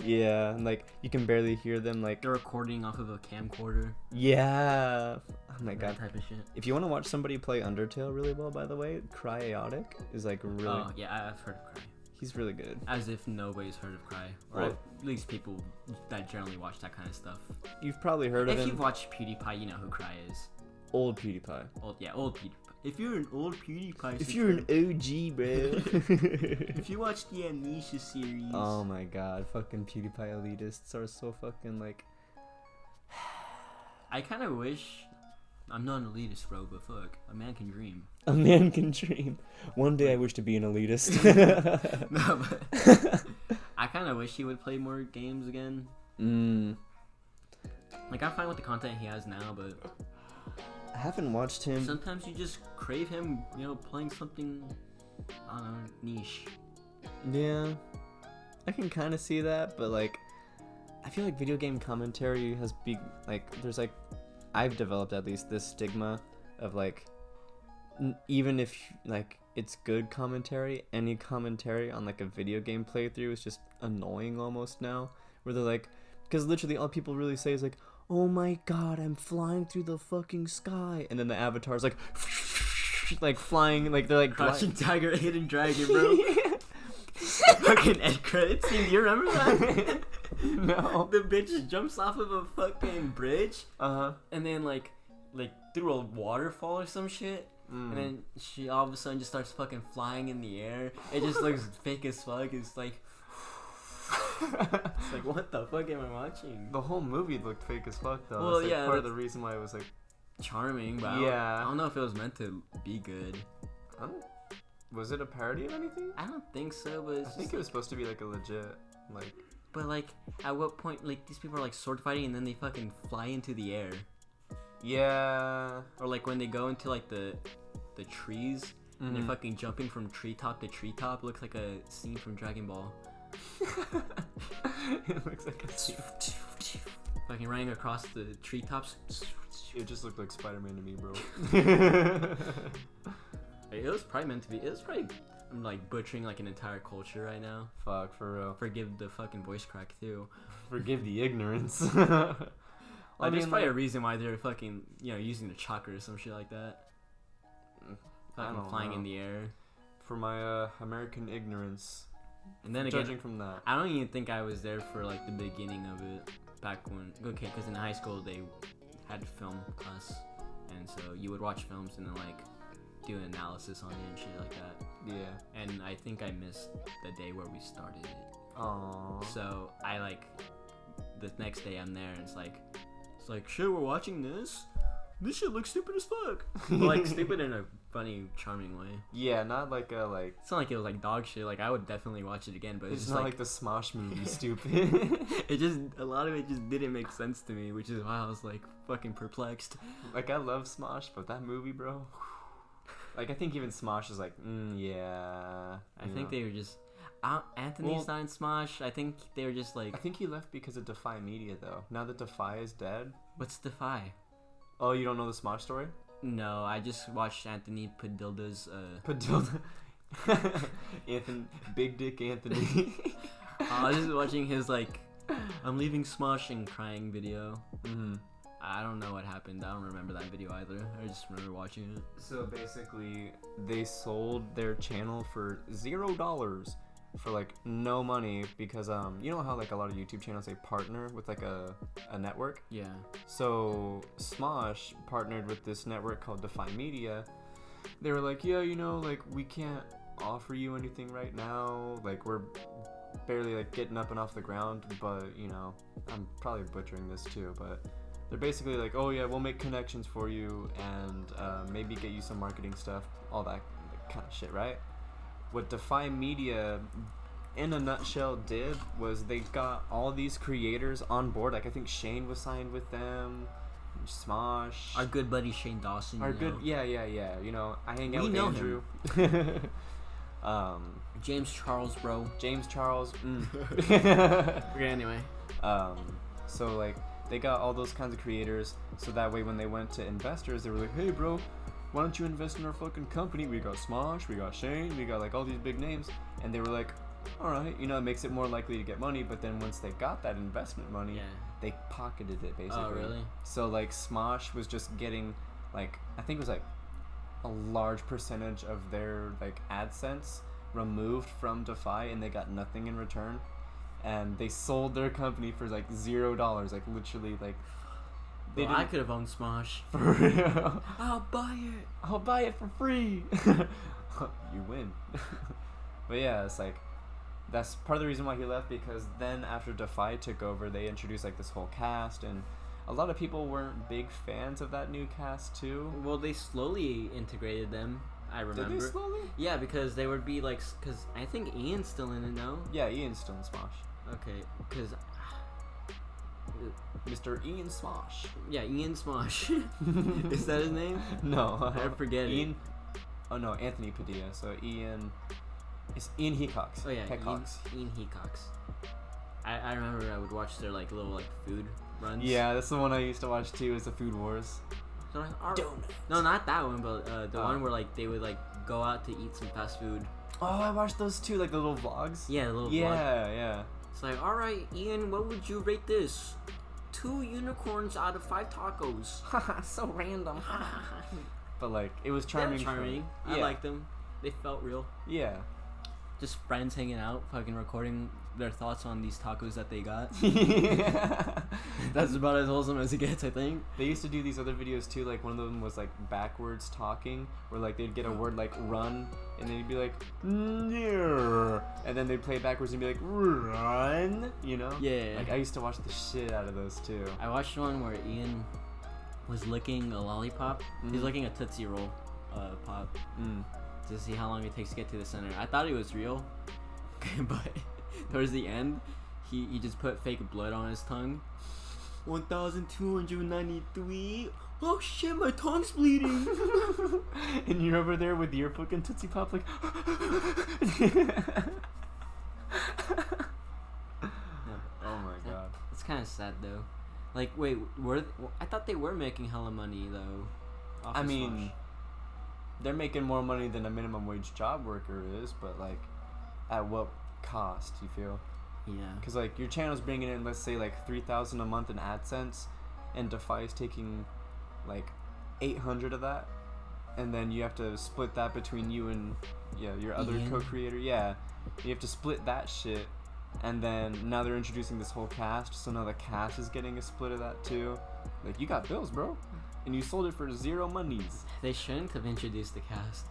Yeah, and like you can barely hear them. Like they're recording off of a camcorder. Yeah. Oh my god. That type of shit. If you want to watch somebody play Undertale really well, by the way, Cryotic is like really. Oh yeah, I've heard of Cry. He's really good. As if nobody's heard of Cry, or at least people that generally watch that kind of stuff. You've probably heard of him. If you've watched PewDiePie, you know who Cry is. Old PewDiePie. Old PewDiePie. If you're an old PewDiePie. If you're an OG, bro. If you watch the Amnesia series. Oh my god, fucking PewDiePie elitists are so fucking like. I kind of wish. I'm not an elitist, bro, but fuck, a man can dream. A man can dream. One day I wish to be an elitist. No, but I kind of wish he would play more games again. Like, I'm fine with the content he has now, but I haven't watched him. Sometimes you just crave him, you know, playing something, I don't know, niche. Yeah, I can kind of see that, but like, I feel like video game commentary has there's like, I've developed at least this stigma of like, even if like it's good commentary, any commentary on like a video game playthrough is just annoying almost now. Where they're like, because literally all people really say is like, oh my god, I'm flying through the fucking sky, and then the avatar's like, like flying, like they're like Crouching Tiger, Hidden Dragon, bro. Fucking end credits scene. Do you remember that? No. The bitch jumps off of a fucking bridge. And then like through a waterfall or some shit. And then she all of a sudden just starts fucking flying in the air. It just looks fake as fuck. It's like what the fuck am I watching? The whole movie looked fake as fuck though. Well, that's like yeah, part of the reason why it was like charming, but yeah. I don't know if it was meant to be good. Was it a parody of anything? I don't think so, but I think it was supposed to be like a legit like. But like, at what point, like these people are like sword fighting and then they fucking fly into the air. Yeah. Or like when they go into like the trees and they're fucking jumping from treetop to treetop. Looks like a scene from Dragon Ball. It looks like a scene. Fucking running across the treetops. It just looked like Spider-Man to me, bro. It was probably meant to be. It was probably. I'm like butchering like an entire culture right now. Fuck, for real. Forgive the fucking voice crack too. Forgive the ignorance. Like, there's probably a reason why they're fucking, you know, using the chakra or some shit like that. Fucking flying in the air. For my American ignorance. And then again, judging from that, I don't even think I was there for like the beginning of it. Back when, okay, because in high school they had film class, and so you would watch films and then like do an analysis on it and shit like that. Yeah. And I think I missed the day where we started it. Aww. So I like the next day I'm there and it's like shit, we're watching this. This shit looks stupid as fuck. But like stupid in a funny, charming way. Yeah, not like a like. It's not like it was like dog shit. Like I would definitely watch it again, but It's just not like the Smosh movie, stupid. It just a lot of it just didn't make sense to me, which is why I was like fucking perplexed. Like I love Smosh, but that movie, bro. Like I think even Smosh is like, yeah. I think they were just. Anthony's not in Smosh. I think they were just like. I think he left because of Defy Media, though. Now that Defy is dead. What's Defy? Oh, you don't know the Smosh story? No, I just watched Anthony Padilda's. Padilda. Anthony, Big Dick Anthony. I was just watching his like, I'm leaving Smosh and crying video. I don't know what happened. I don't remember that video either. I just remember watching it. So basically, they sold their channel for $0. for like no money because you know how like a lot of YouTube channels they partner with like a network. Yeah. So Smosh partnered with this network called Defy Media. They were like, yeah, you know, like we can't offer you anything right now. Like we're barely like getting up and off the ground, but you know, I'm probably butchering this too, but they're basically like, oh yeah, we'll make connections for you and maybe get you some marketing stuff, all that kind of shit, right? What Defy Media in a nutshell did was they got all these creators on board. Like I think Shane was signed with them, Smosh, Our good buddy Shane Dawson. our good, yeah. You know, I hang out We with know Andrew. James Charles, bro. James Charles. Okay, anyway. So like they got all those kinds of creators, so that way when they went to investors, they were like, hey bro, why don't you invest in our fucking company? We got Smosh, we got Shane, we got like all these big names. And they were like, all right, you know, it makes it more likely to get money. But then once they got that investment money, Yeah. they pocketed it basically. Oh, really? So like Smosh was just getting like, I think it was like a large percentage of their like AdSense removed from Defy, and they got nothing in return. And they sold their company for like $0, like literally like. They Well, I could have owned Smosh. For real. I'll buy it. I'll buy it for free. You win. But yeah, it's like that's part of the reason why he left, because then after Defy took over, they introduced like this whole cast, and a lot of people weren't big fans of that new cast too. Well, they slowly integrated them. I remember. Did they slowly? Yeah, because they would be like, because I think Ian's still in it now. Yeah, Ian's still in Smosh. Okay, because Mr. Ian Smosh. yeah, Ian Smosh. Is that his name? No, I forget Ian. it. Oh no, Anthony Padilla. So Ian. It's Ian Hecox. Oh yeah, Hecox. Ian Hecox. I remember I would watch their like little like food runs. Yeah, that's the one I used to watch too. Is the Food Wars. So like, Donut. no, not that one, but the one where like they would like go out to eat some fast food. Oh, I watched those too, like the little vlogs. Yeah, the little vlog. Yeah. It's like, all right, Ian, what would you rate this? 2 unicorns out of 5 tacos. Haha, so random. But like, it was They were charming. charming. Yeah. I liked them. They felt real. Yeah. Just friends hanging out, fucking recording their thoughts on these tacos that they got. That's about as wholesome as it gets, I think. They used to do these other videos too. Like one of them was like backwards talking, where like they'd get a word like run, and then he'd be like, "Near," and then they'd play it backwards and be like, "Run," you know? Yeah. Like I used to watch the shit out of those too. I watched one where Ian was licking a lollipop. He's licking a Tootsie Roll pop to see how long it takes to get to the center. I thought it was real, but towards the end, he just put fake blood on his tongue. 1,293. Oh shit, my tongue's bleeding. And you're over there with your fucking Tootsie Pop like. Oh my god. It's kind of sad though. Like, wait, I thought they were making hella money though. off I of mean, Smosh. they're making more money than a minimum wage job worker is, but like, at what cost? You feel? yeah. Because like your channel's bringing in, let's say like 3,000 a month in AdSense, and Defy is taking like 800 of that, and then you have to split that between you and your other Ian. co-creator. Yeah, you have to split that shit, and then now they're introducing this whole cast, so now the cast is getting a split of that too. Like you got bills, bro, and you sold it for zero monies. They shouldn't have introduced the cast.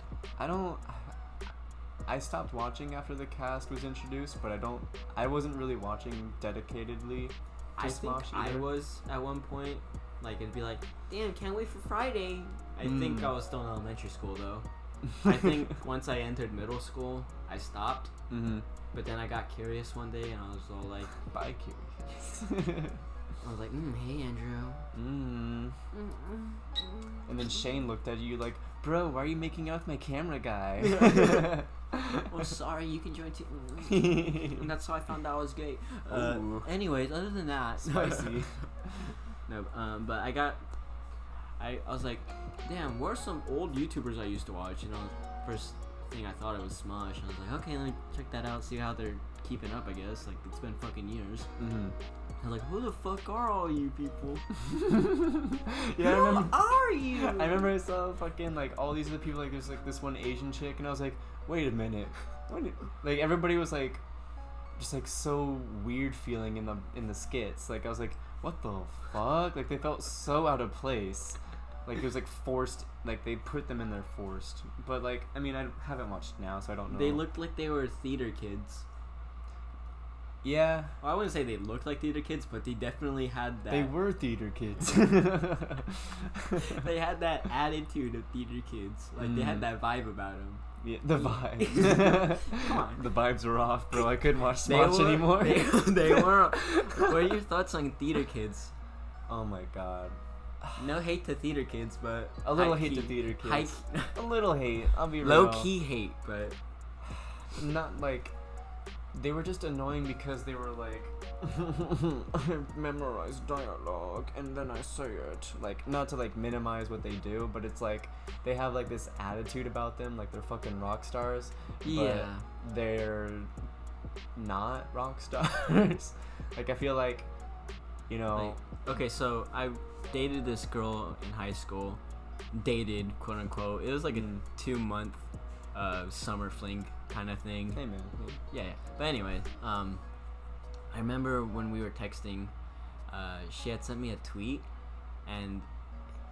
I stopped watching after the cast was introduced, but I wasn't really watching dedicatedly to I think Smosh I either. was at one point. Like, it'd be like, damn, can't wait for Friday. I think I was still in elementary school though. I think once I entered middle school, I stopped. But then I got curious one day, and I was all like, Bye, curious. I was like, hey Andrew. And then Shane looked at you like, bro, why are you making out with my camera guy? Oh, sorry, you can join too. And that's how I found out I was gay. Ooh. Anyways, other than that, Spicy. no, but I was like, damn, where's some old YouTubers I used to watch? You know, first thing I thought it was Smosh, and I was like, okay, let me check that out, see how they're keeping up. I guess like it's been fucking years. I was like, who the fuck are all you people? Yeah, Who are you? I remember I saw fucking like all these other people, like there's like this one Asian chick, and I was like, wait a minute. Like everybody was like, just like so weird feeling in the skits. Like I was like, what the fuck? Like they felt so out of place. Like it was like forced. Like they put them in there forced. But like I mean I haven't watched now, so I don't know. They looked like they were theater kids. Yeah. Well, I wouldn't say they looked like theater kids, but they definitely had that. They were theater kids. They had that attitude of theater kids. Like they had that vibe about them. Yeah, the vibe. Come on. The vibes were off, bro. I couldn't watch Smosh anymore. They were. What are your thoughts on theater kids? Oh my god. No hate to theater kids, but a little hate to theater kids. A little hate. I'll be real. Low key hate, but not like they were just annoying because they were like I memorize dialogue and then I say it. Like not to like minimize what they do, but it's like they have like this attitude about them, like they're fucking rock stars. Yeah. But they're not rock stars. Like I feel like, you know. Like, okay, so I dated this girl in high school. Dated, quote unquote. It was like a 2-month summer fling kind of thing. Hey man. Yeah. But anyway, I remember when we were texting, she had sent me a tweet, and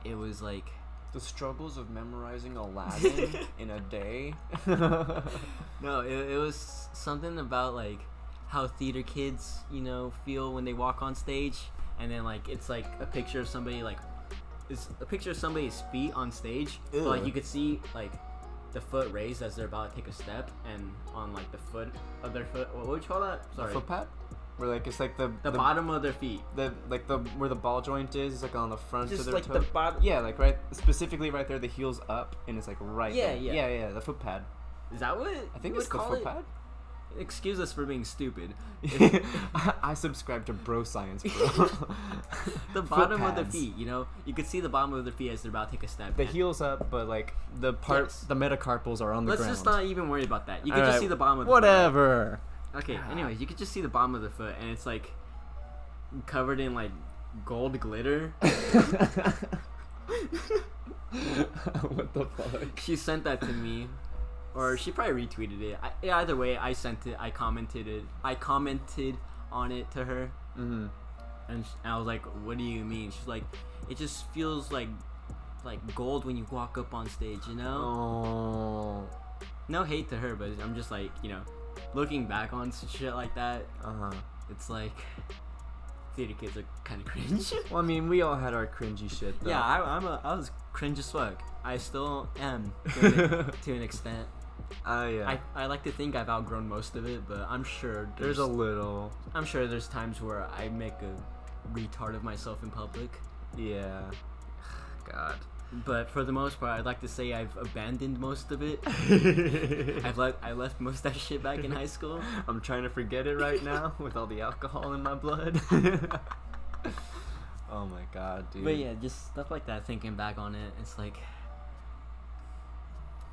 it was like the struggles of memorizing Aladdin in a day. No, it was something about like how theater kids, you know, feel when they walk on stage, and then like it's like a picture of somebody like it's a picture of somebody's feet on stage, but like you could see like the foot raised as they're about to take a step, and on like the foot of their foot, what would you call that? Sorry, the foot pad? Where like it's like the bottom of their feet. The where the ball joint is, it's like on the front just of their like toe. the bottom. Yeah, like right specifically right there, the heel's up and it's like right there. Yeah, the foot pad. Is that what I think you it's would the call foot it? pad. Excuse us for being stupid. I subscribe to bro science, bro. The bottom of the feet, you know, you could see the bottom of their feet as they're about to take a step. The heel's up, but like the part, the metacarpals are on the ground. Let's just not even worry about that. You can just see the bottom of the whatever. foot. Okay. Anyways, you could just see the bottom of the foot, and it's like covered in like gold glitter. What the fuck? She sent that to me. Or she probably retweeted it. Either way, I sent it. I commented on it to her. Mm-hmm. And I was like, "What do you mean?" She's like, "It just feels like gold when you walk up on stage, you know." Oh. No hate to her, but I'm just like, you know, looking back on shit like that. It's like theater kids are kind of cringe. Well, I mean, we all had our cringy shit, though. Yeah, I was cringe as fuck. I still am to an extent. Yeah. I like to think I've outgrown most of it, but I'm sure there's a little. I'm sure there's times where I make a retard of myself in public. Yeah. God. But for the most part, I'd like to say I've abandoned most of it. I left most of that shit back in high school. I'm trying to forget it right now with all the alcohol in my blood. Oh my god, dude. But yeah, just stuff like that. Thinking back on it, it's like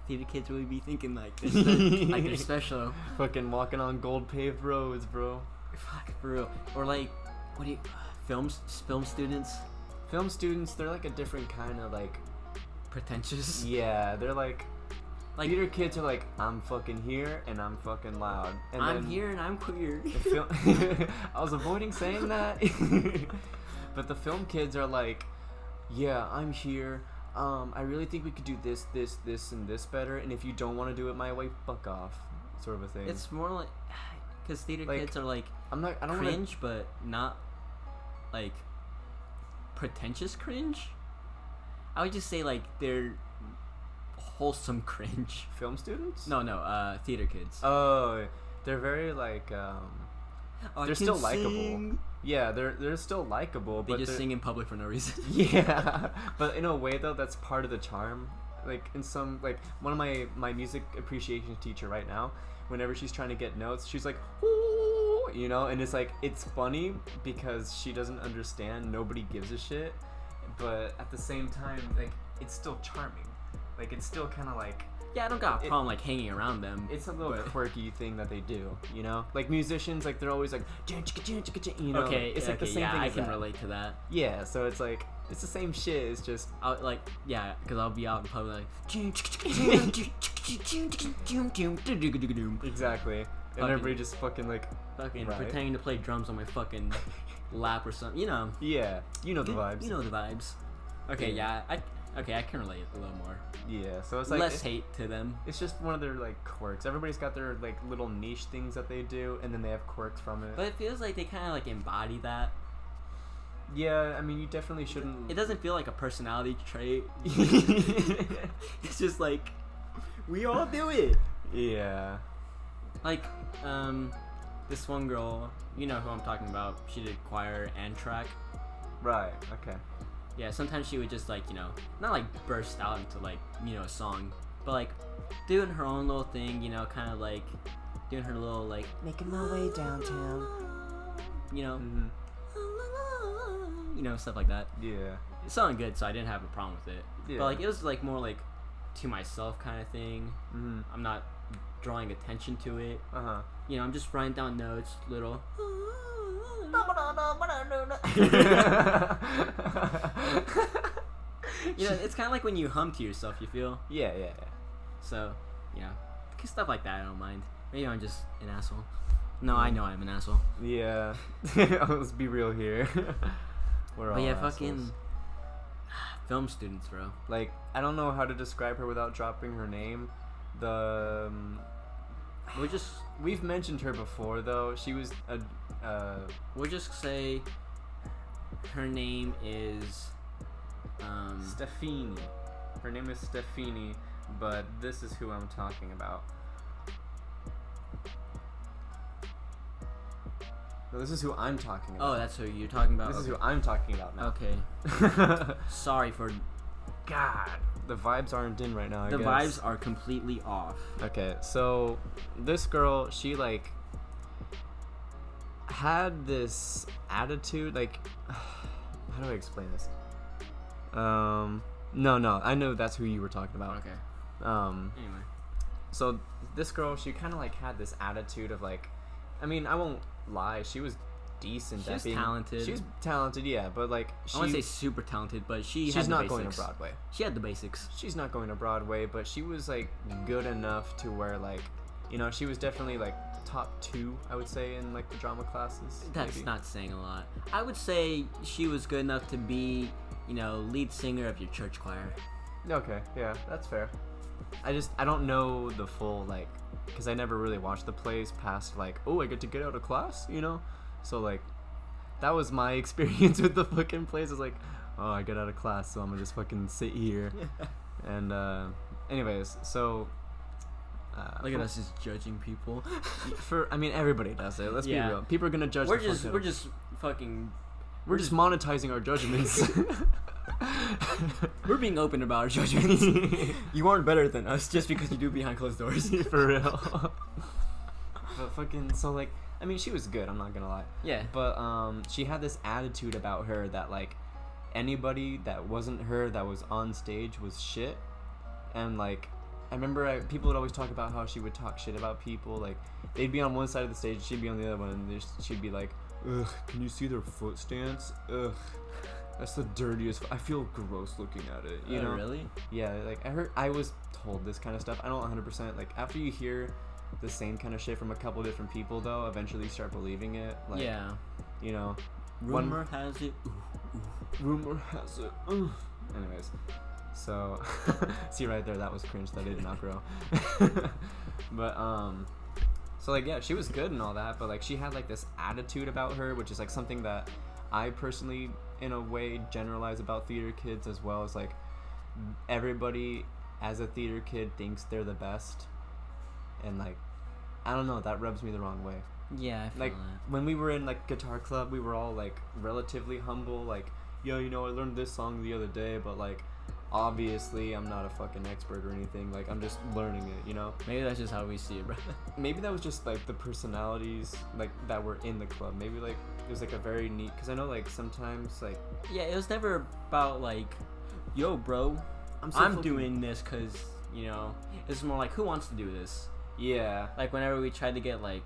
theater kids really be thinking like this, like they're special. Fucking walking on gold paved roads, bro. Fuck, for real. Or like, what do you? Film students. Film students, they're like a different kind of like pretentious. Yeah, they're like theater kids are like, I'm fucking here and I'm fucking loud. And I'm here and I'm queer. I was avoiding saying that. But the film kids are like, yeah, I'm here. I really think we could do this, and this better. And if you don't want to do it my way, fuck off, sort of a thing. It's more like, because theater kids are like, I don't cringe, but not like pretentious cringe. I would just say like they're wholesome cringe. Film students? No, theater kids. Oh, they're very like they're still likable. Yeah, they're still likable, they but just sing in public for no reason. Yeah, but in a way though, that's part of the charm. Like in some, like one of my music appreciation teacher right now, whenever she's trying to get notes, she's like, ooh, you know, and it's like, it's funny because she doesn't understand, nobody gives a shit, but at the same time, like, it's still charming. Like, it's still kind of like, yeah, I don't got a problem like hanging around them. It's a little quirky thing that they do, you know? Like musicians, like they're always like, you know? Okay, it's like the same thing. I can relate to that. Yeah, so it's like, it's the same shit. It's just because I'll be out in public like, Exactly. And Fucking- everybody just fucking like, fucking Right. pretending to play drums on my fucking lap or something. You know. yeah, you know the vibes. You know the vibes. Okay, Yeah. I can relate a little more. Yeah, so it's like Less hate to them. it's just one of their like quirks. Everybody's got their like little niche things that they do, and then they have quirks from it. But it feels like they kind of like embody that. Yeah, I mean, you definitely shouldn't. It doesn't feel like a personality trait. It's just like we all do it. Yeah. Like, this one girl, you know who I'm talking about. She did choir and track. Right. Okay. Yeah, sometimes she would just like, you know, not like burst out into like, you know, a song, but like doing her own little thing, you know, kind of like doing her little like making my way downtown, you know, Mhm. you know, stuff like that. Yeah. It sounded good, so I didn't have a problem with it. Yeah. But like it was like more like to myself kind of thing. Mhm. I'm not drawing attention to it. Uh huh. You know, I'm just writing down notes, little. You know, it's kind of like when you hum to yourself, you feel? Yeah. Yeah. So, you know, stuff like that I don't mind. Maybe I'm just an asshole. No, I know I'm an asshole. Yeah. Let's be real here. We're all But yeah, assholes. fucking film students, bro. Like, I don't know how to describe her without dropping her name. We'll just We've mentioned her before, though. She was a. we'll just say her name is Stefini. Her name is Stefini, but this is who I'm talking about. No, this is who I'm talking about. Oh, that's who you're talking about. This is Okay. who I'm talking about now. Okay. Sorry for God, the vibes aren't in right now. I the guess. vibes are completely off. Okay, so this girl, she like had this attitude. Like, how do I explain this? No, I know that's who you were talking about. Okay. Anyway, so this girl, she kind of like had this attitude of like, I mean, I won't lie, she was decent. She's at being talented. She's talented, yeah, but like I wouldn't say super talented, but she's had the not going to basics. Broadway. She had the basics. She's not going to Broadway, but she was like good enough to where like, you know, she was definitely like top 2, I would say, in like the drama classes. That's maybe. not saying a lot. I would say she was good enough to be, you know, lead singer of your church choir. Okay, yeah, that's fair. I don't know the full like, because I never really watched the plays past like, oh, I get to get out of class, you know. So like, that was my experience with the fucking plays. It's like, oh, I get out of class, so I'm gonna just fucking sit here. And anyways, so Look at us just judging people. I mean, everybody does it. Let's Yeah. be real. People are gonna judge. We're the fuck just out we're of- just fucking we're just monetizing our judgments. we're being open about our judgments. You aren't better than us just because you do behind closed doors. For real. But fucking, so like, I mean, she was good, I'm not gonna lie. Yeah. But she had this attitude about her that like anybody that wasn't her that was on stage was shit. And like, I remember people would always talk about how she would talk shit about people. Like, they'd be on one side of the stage, she'd be on the other one, and she'd be like, ugh, can you see their foot stance? Ugh, that's the dirtiest. I feel gross looking at it. You know? Really? Yeah, like I was told this kind of stuff. I don't 100%. Like, after you hear the same kind of shit from a couple different people, though, eventually you start believing it. Like, Yeah. you know, Rumor has it. rumor has it. Anyways, so see right there, that was cringe. That did not grow. But so like, yeah, she was good and all that, but like she had like this attitude about her, which is like something that I personally, in a way, generalize about theater kids as well. As like, everybody as a theater kid thinks they're the best, and like, I don't know, that rubs me the wrong way. Yeah, I feel Like, that. when we were in like guitar club, we were all like relatively humble, like, yo, you know, I learned this song the other day, but like, obviously I'm not a fucking expert or anything, like, I'm just learning it, you know. Maybe that's just how we see it, bro. Maybe that was just like the personalities like that were in the club. Maybe like it was like a very neat, because I know like sometimes like, Yeah, it was never about like, yo, bro, so I'm fucking- doing this because, you know, it's more like, who wants to do this? yeah, Like, whenever we tried to get, like,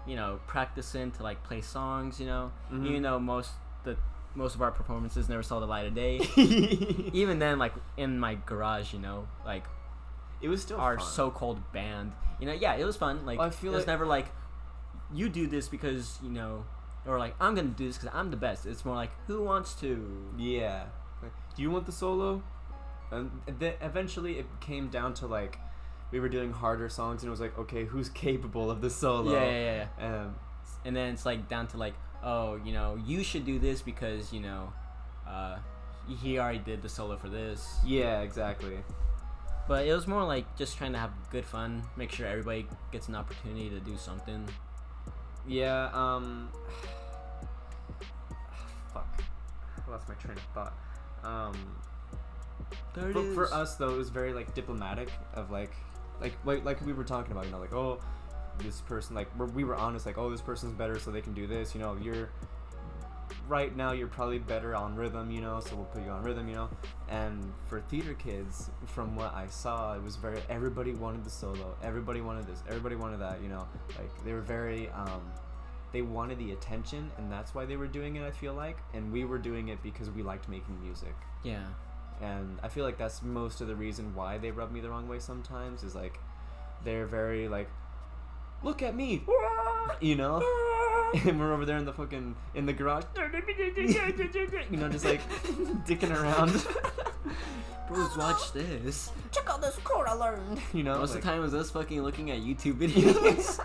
you know, practice in to, like, play songs, you know, Mhm. even though most of our performances never saw the light of day. Even then, like, in my garage, you know, like, it was still our fun. so-called band. You know, yeah, it was fun. Like, I feel it was like- never like, you do this because, you know, or like, I'm gonna do this because I'm the best. It's more like, who wants to? Yeah. Like, do you want the solo? And then eventually it came down to like, we were doing harder songs and it was like, okay, who's capable of the solo? Yeah. Um, And then it's like down to like, oh, you know, you should do this because, you know, he already did the solo for this. yeah, exactly. But it was more like just trying to have good fun, make sure everybody gets an opportunity to do something. Yeah, fuck. I lost my train of thought. There it But is. for us though, it was very like diplomatic of like we were talking about, you know, like, oh, this person, like we were honest, like, oh, this person's better so they can do this, you know, you're right now you're probably better on rhythm, you know, so we'll put you on rhythm, you know. And for theater kids, from what I saw, it was very, everybody wanted the solo, everybody wanted this, everybody wanted that, you know, like they were very they wanted the attention, and that's why they were doing it, I feel like. And we were doing it because we liked making music. Yeah. And I feel like that's most of the reason why they rub me the wrong way sometimes, is like they're very like, look at me, you know. And we're over there in the fucking in the garage, you know, just like dicking around. Bros, watch this. Check out this chord I learned. You know, Most like, of the time it was us fucking looking at YouTube videos.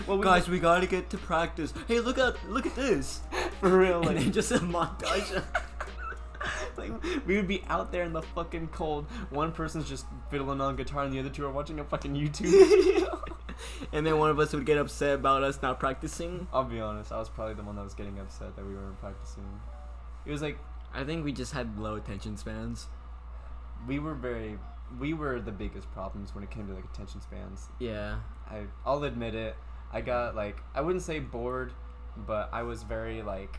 well, Guys, we gotta get to practice. Hey, look at this. for real, And like then just a montage. like we would be out there in the fucking cold. One person's just fiddling on guitar, and the other two are watching a fucking YouTube video. And then one of us would get upset about us not practicing. I'll be honest, I was probably the one that was getting upset that we weren't practicing. It was like I think we just had low attention spans. we were the biggest problems when it came to like attention spans. Yeah. I'll admit it. I got like, I wouldn't say bored, but I was very like,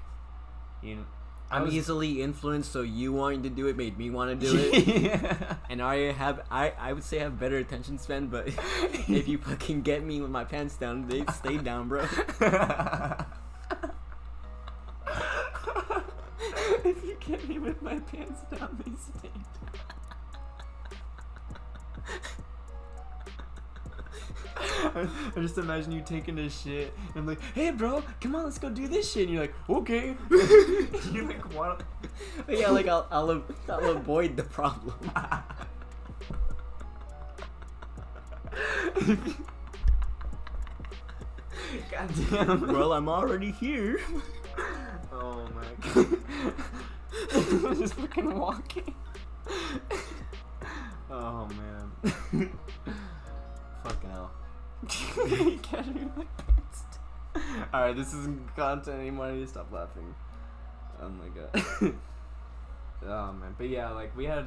you know, I'm easily influenced, so you wanting to do it made me want to do it. Yeah. And I would say I have better attention span, but if you fucking get me with my pants down, they stay down, bro. If you get me with my pants down, they stay down. I just imagine you taking a shit and I'm like, hey bro, come on, let's go do this shit. And you're like, okay. You're like, what? But yeah, like I'll avoid the problem. God damn. Well, I'm already here. Oh my god. I'm just fucking walking. Oh man. Fucking hell. You can't read my pants. Alright, this isn't content anymore. I need to stop laughing. Oh my god. Oh man. But yeah, like we had.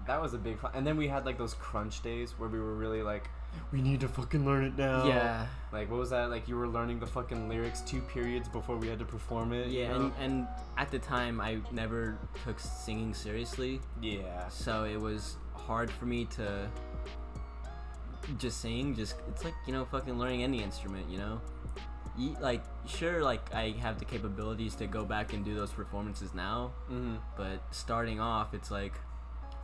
That was a big fun. And then we had like those crunch days where we were really like, we need to fucking learn it now. Yeah. Like, what was that? Like, you were learning the fucking lyrics 2 periods before we had to perform it. Yeah, you know? and at the time I never took singing seriously, Yeah. so it was hard for me to just sing. Just it's like, you know, fucking learning any instrument, you know. Like, sure, like I have the capabilities to go back and do those performances now, Mm-hmm. but starting off, it's like,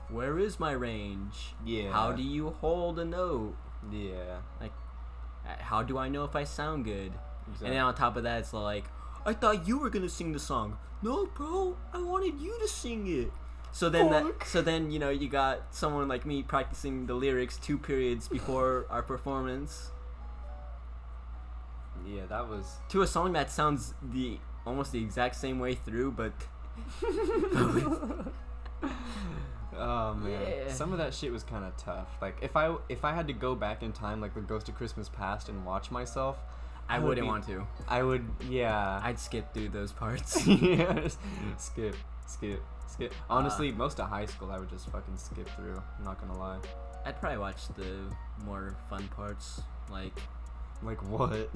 where is my range? Yeah. How do you hold a note? Yeah. Like, how do I know if I sound good? Exactly. And then on top of that, it's like, I thought you were gonna sing the song. No, bro, I wanted you to sing it. So then you know, you got someone like me practicing the lyrics 2 periods before our performance Yeah, that was. to a song that sounds almost the exact same way through, but Oh man, Yeah. some of that shit was kind of tough. Like, if I had to go back in time, like the Ghost of Christmas Past, and watch myself, I would wouldn't be- want to. I would. Yeah. I'd skip through those parts. Yeah, just skip. Honestly, most of high school I would just fucking skip through. I'm not gonna lie. I'd probably watch the more fun parts, like Like what?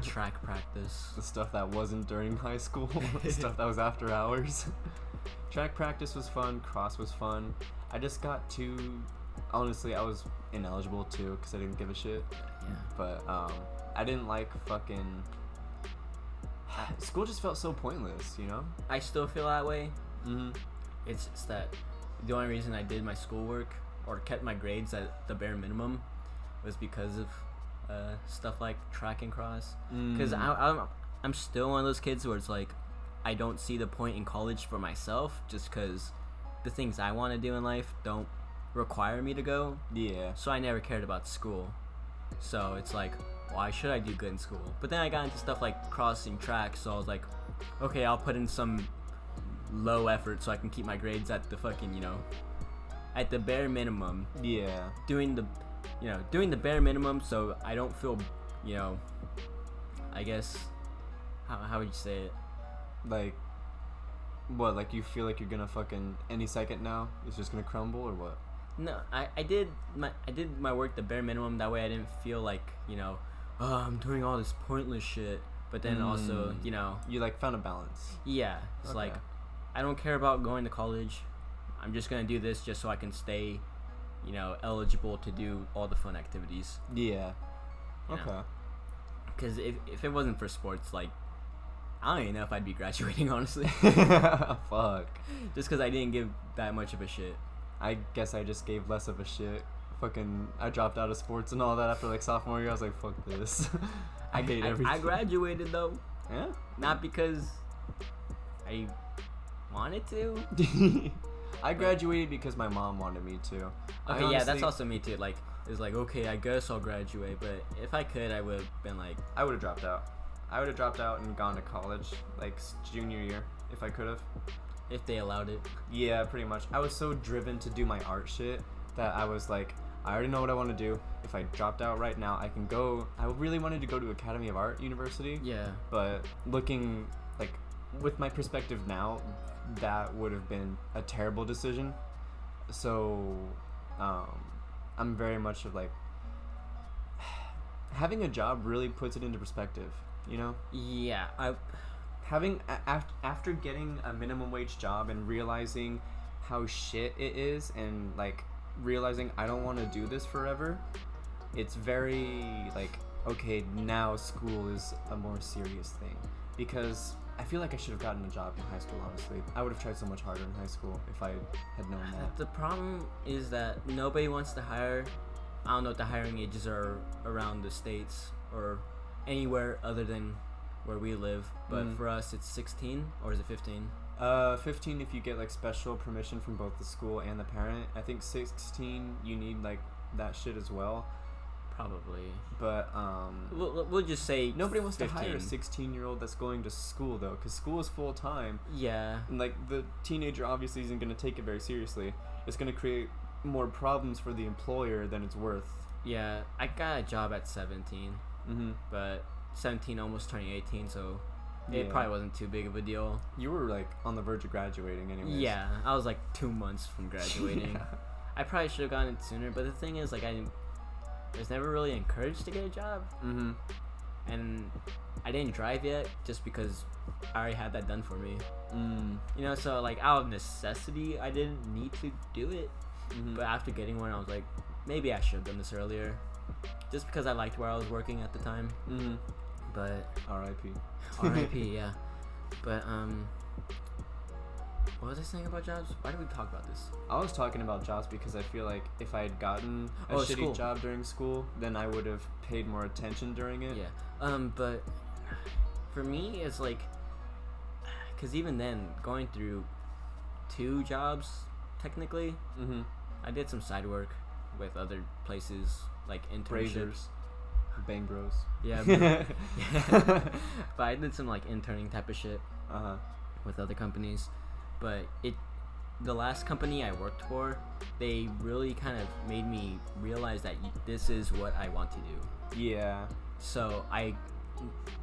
track practice. The stuff that wasn't during high school. The stuff that was after hours. Track practice was fun. Cross was fun. I just got too. Honestly, I was ineligible too because I didn't give a shit. Yeah. But I didn't like fucking. School just felt so pointless, you know. I still feel that way. Mm-hmm. It's just that the only reason I did my schoolwork or kept my grades at the bare minimum was because of stuff like track and cross. Because I'm still one of those kids where it's like I don't see the point in college for myself just because the things I want to do in life don't require me to go. Yeah. So I never cared about school. So it's like, why should I do good in school? But then I got into stuff like crossing track, so I was like, okay, I'll put in some low effort so I can keep my grades at the fucking, at the bare minimum. Yeah. Doing the bare minimum so I don't feel, I guess, how would you say it? Like, what? Like you feel like you're gonna fucking any second now? It's just gonna crumble or what? No, I did my work the bare minimum. That way I didn't feel like, oh, I'm doing all this pointless shit. But then also, you like found a balance. Yeah, it's Okay. like I don't care about going to college. I'm just gonna do this just so I can stay, eligible to do all the fun activities. Yeah. You Okay. know? Because if it wasn't for sports, like, I don't even know if I'd be graduating, honestly. Fuck. Just because I didn't give that much of a shit. I guess I just gave less of a shit. Fucking, I dropped out of sports and all that after like sophomore year. I was like, fuck this. I hate everything. I graduated though. Yeah. Not because I wanted to. I graduated because my mom wanted me to. Okay, yeah, that's also me too. Like, it's like, okay, I guess I'll graduate, but if I could, I would have been like, I would have dropped out. I would have dropped out and gone to college, like junior year, if I could have. if they allowed it. Yeah, pretty much. I was so driven to do my art shit that I was like, I already know what I want to do. If I dropped out right now, I can go. I really wanted to go to Academy of Art University. Yeah. But looking, like, with my perspective now, that would have been a terrible decision. So, I'm very much of like, having a job really puts it into perspective, you know? Yeah. Having, after getting a minimum wage job and realizing how shit it is and, like, realizing I don't want to do this forever, it's very, like, okay, now school is a more serious thing. Because I feel like I should have gotten a job in high school, honestly. I would have tried so much harder in high school if I had known that. The problem is that nobody wants to hire. I don't know what the hiring ages are around the States or anywhere other than where we live. But for us, it's 16, or is it 15? 15 if you get, like, special permission from both the school and the parent. I think 16, you need, like, that shit as well. Probably. But, We'll just say nobody wants 15. to hire a 16-year-old that's going to school, though, because school is full-time. Yeah. And, like, the teenager obviously isn't going to take it very seriously. It's going to create more problems for the employer than it's worth. Yeah, I got a job at 17, but 17 almost turning 18, so it probably wasn't too big of a deal. You were, like, on the verge of graduating anyways. Yeah, I was like 2 months from graduating. Yeah. I probably should have gotten it sooner, but the thing is, like, I was never really encouraged to get a job. And I didn't drive yet just because I already had that done for me. You know, so, like, out of necessity, I didn't need to do it. But after getting one, I was like, maybe I should have done this earlier. Just because I liked where I was working at the time. But R.I.P. R.I.P. Yeah. But what was I saying about jobs? Why did we talk about this? I was talking about jobs because I feel like if I had gotten a shitty school. job during school, then I would have paid more attention during it. Yeah. But for me, it's like, because even then, going through 2 jobs, technically, I did some side work with other places, like internships. Brazers. Bang Bros. Yeah. But I did some, like, interning type of shit with other companies. But the last company I worked for, they really kind of made me realize that this is what I want to do. Yeah. So I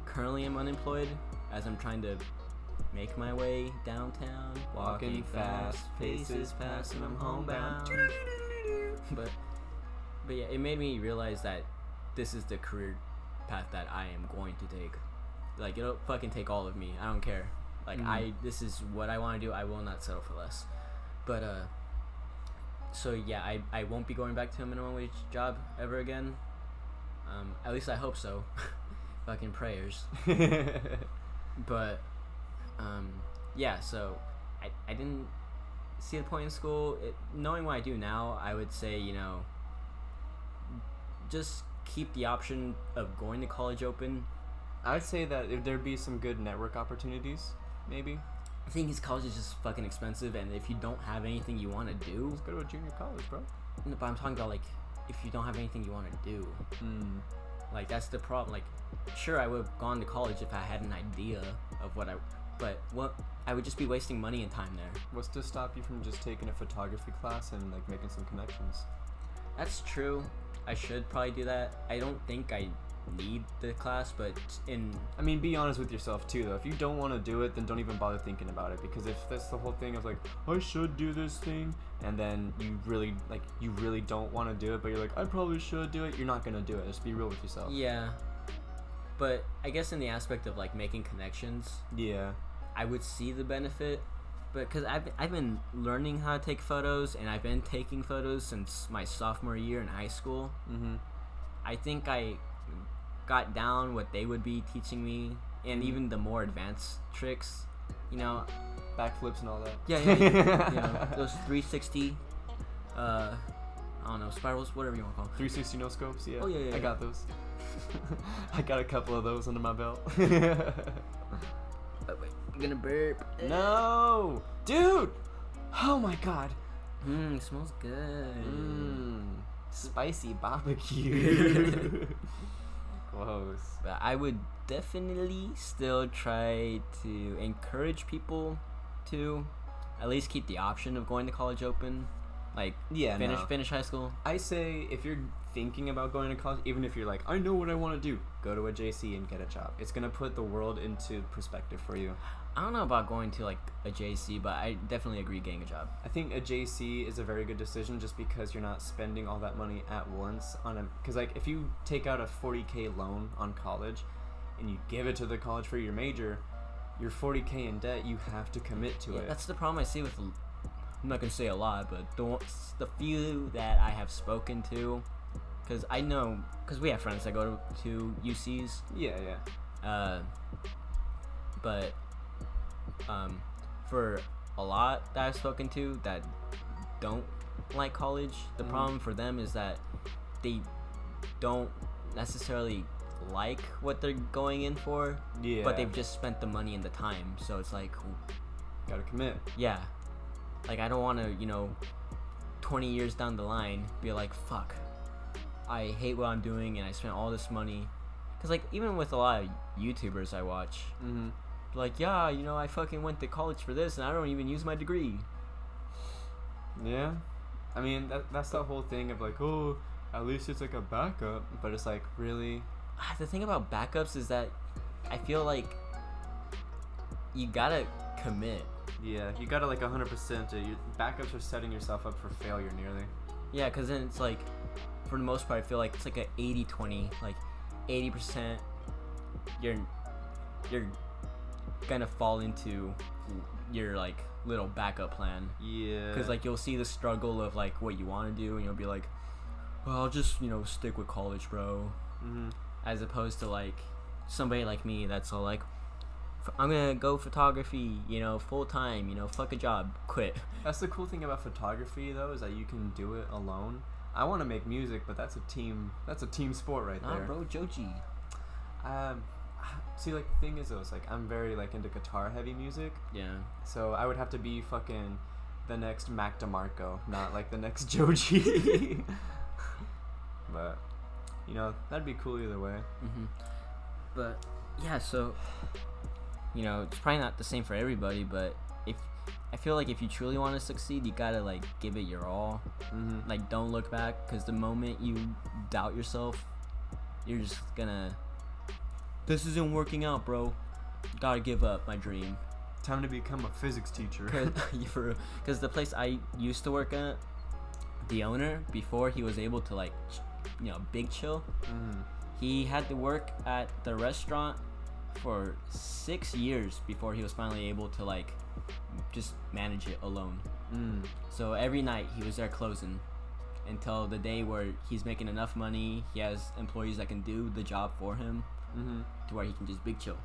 currently am unemployed as I'm trying to make my way downtown, walking fast, faces pass, and I'm homebound. But yeah, it made me realize that this is the career path that I am going to take. Like, it'll fucking take all of me. I don't care. Like, this is what I want to do. I will not settle for less. But so yeah, I won't be going back to a minimum wage job ever again. At least I hope so. Fucking prayers. But yeah, so I didn't see the point in school. Knowing what I do now, I would say, you know, just keep the option of going to college open. I would say that if there'd be some good network opportunities, maybe. I think his college is just fucking expensive, and if you don't have anything you want to do, Just go to a junior college, bro. no, but I'm talking about like if you don't have anything you want to do, like that's the problem. Like, sure, I would have gone to college if I had an idea of but what I would just be wasting money and time there. What's to stop you from just taking a photography class and like making some connections? That's true. I should probably do that. I don't think I need the class, but I mean, be honest with yourself too, though. If you don't want to do it, then don't even bother thinking about it. Because if that's the whole thing of like, I should do this thing, and then you really don't want to do it, but you're like, I probably should do it. You're not gonna do it. Just be real with yourself. yeah. But I guess in the aspect of like making connections, Yeah. I would see the benefit, but because I've been learning how to take photos, and I've been taking photos since my sophomore year in high school. I think I got down what they would be teaching me, and even the more advanced tricks, you know. Backflips and all that. Yeah, you know, those 360, I don't know, spirals, whatever you want to call them. 360 no scopes. Yeah. Oh, yeah, I got those. I got a couple of those under my belt. Oh, wait, I'm gonna burp. No, dude. Oh my god. It smells good. Spicy barbecue. Close. But I would definitely still try to encourage people to at least keep the option of going to college open. Like, Yeah, finish high school. I say if you're thinking about going to college, even if you're like, I know what I want to do, go to a JC and get a job. It's gonna put the world into perspective for you. I don't know about going to like a JC, but I definitely agree getting a job. I think a JC is a very good decision just because you're not spending all that money at once on a, because like if you take out a 40K loan on college and you give it to the college for your major, you're 40K in debt, you have to commit to it. That's the problem I see with, I'm not gonna say a lot, but the few that I have spoken to, because I know, because we have friends that go to UCs. Yeah. But for a lot that I've spoken to that don't like college, the problem for them is that they don't necessarily like what they're going in for, but they've just spent the money and the time, so it's like, Gotta commit. yeah, like I don't want to, 20 years down the line be like, fuck, I hate what I'm doing and I spent all this money. Because like even with a lot of YouTubers I watch, like, yeah, I fucking went to college for this and I don't even use my degree. Yeah, I mean that's the whole thing of like, oh, at least it's like a backup, but it's like, really. The thing about backups is that I feel like you gotta commit. Yeah, you gotta like 100%. Your backups are setting yourself up for failure nearly. Yeah, because then it's like, for the most part, I feel like it's like a 80-20. Like 80%, you're gonna fall into your like little backup plan. Yeah. Because like you'll see the struggle of like what you want to do, and you'll be like, well, I'll just stick with college, bro. As opposed to like somebody like me that's all like, I'm gonna go photography, full time, fuck a job, quit. That's the cool thing about photography though, is that you can do it alone. I want to make music, but that's a team sport right there. Nah, bro, Joji. See, like the thing is though, it's like I'm very like into guitar heavy music. Yeah. So I would have to be fucking the next Mac DeMarco, not like the next Joji. But that'd be cool either way. But yeah, so it's probably not the same for everybody, but I feel like if you truly want to succeed, you gotta like give it your all. Like don't look back, because the moment you doubt yourself, you're just gonna, this isn't working out, bro. Gotta give up my dream. Time to become a physics teacher. Because the place I used to work at, the owner, before he was able to like big chill, he had to work at the restaurant for 6 years before he was finally able to like just manage it alone. So every night he was there closing until the day where he's making enough money, he has employees that can do the job for him, to where he can just big chill.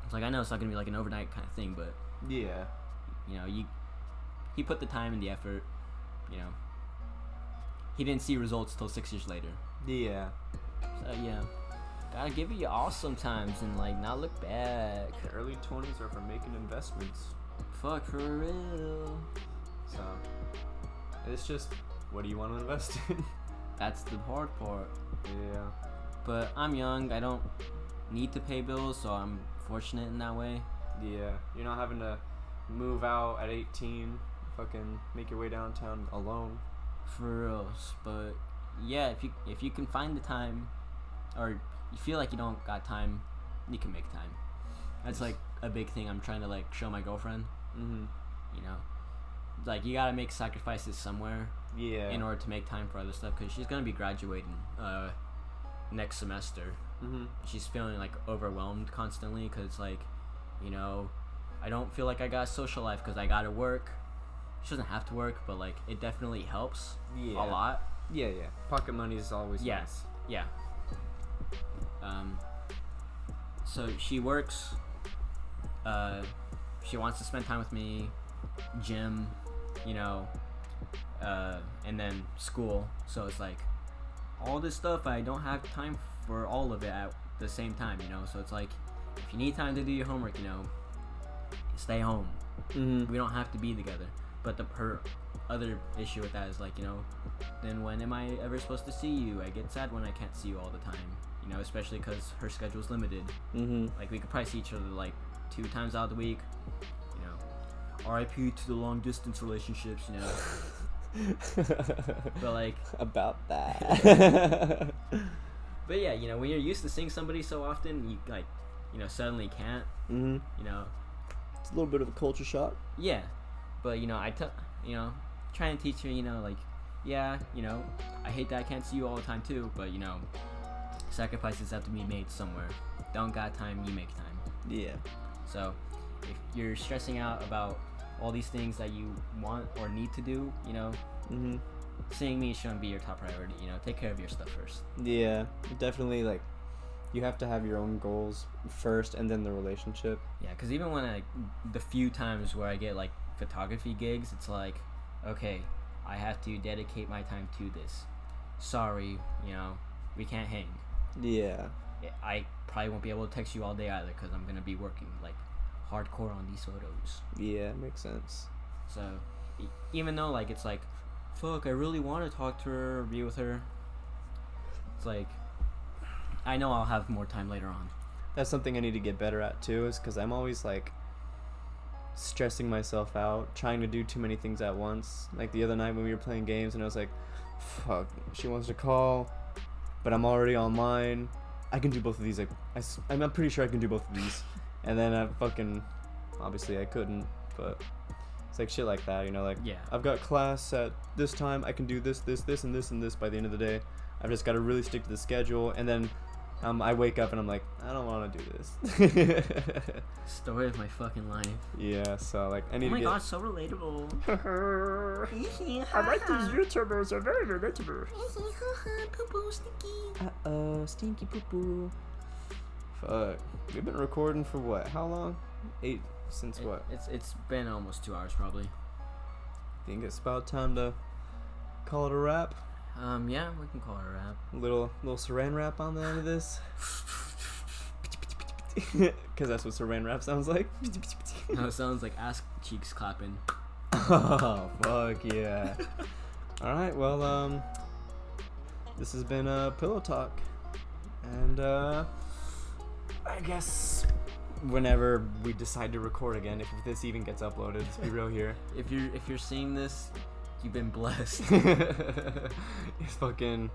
It's like, I know it's not gonna be like an overnight kind of thing, but yeah, you he put the time and the effort. You know, he didn't see results till 6 years later. Yeah. So yeah, gotta give it your all sometimes and like not look back. The early 20s are for making investments. Fuck, for real. So it's just, what do you want to invest in? That's the hard part. Yeah. But I'm young. I don't need to pay bills, so I'm fortunate in that way. Yeah. You're not having to move out at 18, fucking make your way downtown alone. For real. But yeah, if you can find the time, or you feel like you don't got time, you can make time. That's like a big thing I'm trying to like show my girlfriend. Mm-hmm. You know, like you gotta make sacrifices somewhere. Yeah. In order to make time for other stuff, because she's gonna be graduating next semester. Mm-hmm. She's feeling like overwhelmed constantly because like, you know, I don't feel like I got a social life because I gotta work. She doesn't have to work, but like it definitely helps a lot. Yeah. Pocket money is always nice. Yeah. So she works. She wants to spend time with me, gym, you know, and then school. So it's like all this stuff. I don't have time for all of it at the same time, you know. So it's like if you need time to do your homework, you know, stay home. Mm-hmm. We don't have to be together. But her other issue with that is like, you know, then when am I ever supposed to see you? I get sad when I can't see you all the time, you know, especially because her schedule's limited. Mm-hmm. Like we could probably see each other like 2 times out of the week, you know. R.I.P. to the long distance relationships, you know. But like about that. But yeah, you know, when you're used to seeing somebody so often, you like, you know, suddenly can't. Mm-hmm. You know. It's a little bit of a culture shock. Yeah, but you know, you know, try and teach her, you know, like, yeah, you know, I hate that I can't see you all the time too, but you know, sacrifices have to be made somewhere. Don't got time, you make time. Yeah. So, if you're stressing out about all these things that you want or need to do, you know, Mm-hmm. seeing me shouldn't be your top priority. You know, take care of your stuff first. Yeah, definitely. Like, you have to have your own goals first, and then the relationship. Yeah, because even when the few times where I get like photography gigs, it's like, okay, I have to dedicate my time to this. Sorry, you know, we can't hang. Yeah. I probably won't be able to text you all day either because I'm gonna be working like hardcore on these photos. Yeah, makes sense. So even though like it's like, fuck, I really want to talk to her or be with her, it's like, I know I'll have more time later on. That's something I need to get better at too, is because I'm always like stressing myself out, trying to do too many things at once. Like the other night when we were playing games and I was like, fuck, she wants to call, but I'm already online. I can do both of these. Like, I'm pretty sure I can do both of these. And then obviously I couldn't, but it's like shit like that, you know, like, Yeah. I've got class at this time, I can do this, and this, and this by the end of the day. I've just got to really stick to the schedule, and then I wake up and I'm like, I don't want to do this. Story of my fucking life. Yeah, so like I need Oh my to god, so relatable. I like these YouTubers, they're very relatable. Poo-poo stinky. Uh-oh, stinky poo-poo. Fuck. We've been recording for what? How long? 8 since what? It's been almost 2 hours probably. Think it's about time to call it a wrap. Yeah, we can call it a wrap. Little saran wrap on the end of this. Because that's what saran wrap sounds like. No, it sounds like ass cheeks clapping. Oh, fuck yeah. Alright, well, this has been Pillow Talk. And, I guess whenever we decide to record again, if this even gets uploaded, let's be real here. If you're seeing this, you've been blessed. It's fucking,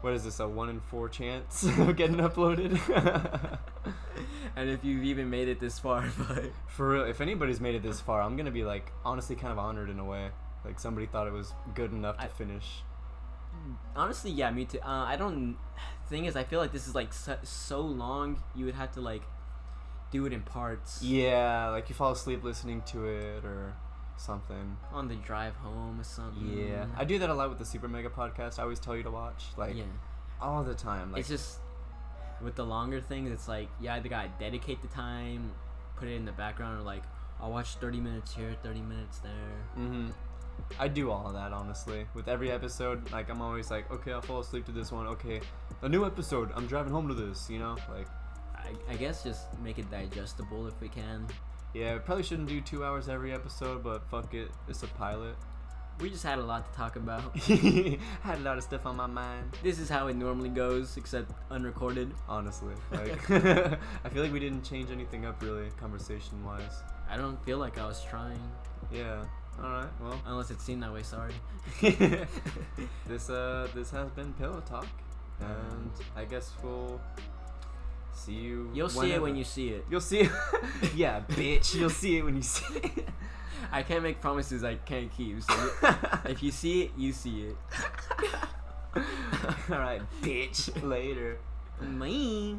what is this, a 1 in 4 chance of getting uploaded? And if you've even made it this far, but For real, if anybody's made it this far, I'm gonna be like, honestly kind of honored in a way. Like somebody thought it was good enough to finish. honestly, yeah, me too. I don't. Thing is, I feel like this is like so long. You would have to like do it in parts. Yeah, like you fall asleep listening to it or something. On the drive home or something. Yeah, I do that a lot with the Super Mega podcast. I always tell you to watch, like, yeah. all the time. Like, It's just with the longer things, it's like you either gotta dedicate the time, put it in the background, or like I'll watch 30 minutes here, 30 minutes there. I do all of that, honestly. With every episode, like, I'm always like, okay, I'll fall asleep to this one. Okay, a new episode, I'm driving home to this, you know? Like, I guess just make it digestible if we can. yeah, we probably shouldn't do 2 hours every episode, but fuck it, it's a pilot. We just had a lot to talk about. Had a lot of stuff on my mind. This is how it normally goes, except unrecorded. Honestly, like, I feel like we didn't change anything up really, conversation-wise. I don't feel like I was trying. Yeah. All right. Well. Unless it seemed that way. Sorry. This has been Pillow Talk, and I guess we'll see you. You'll see it when you see it. You'll see it. Yeah, bitch. You'll see it when you see it. I can't make promises I can't keep. So if you see it, you see it. All right, bitch. Later. Me.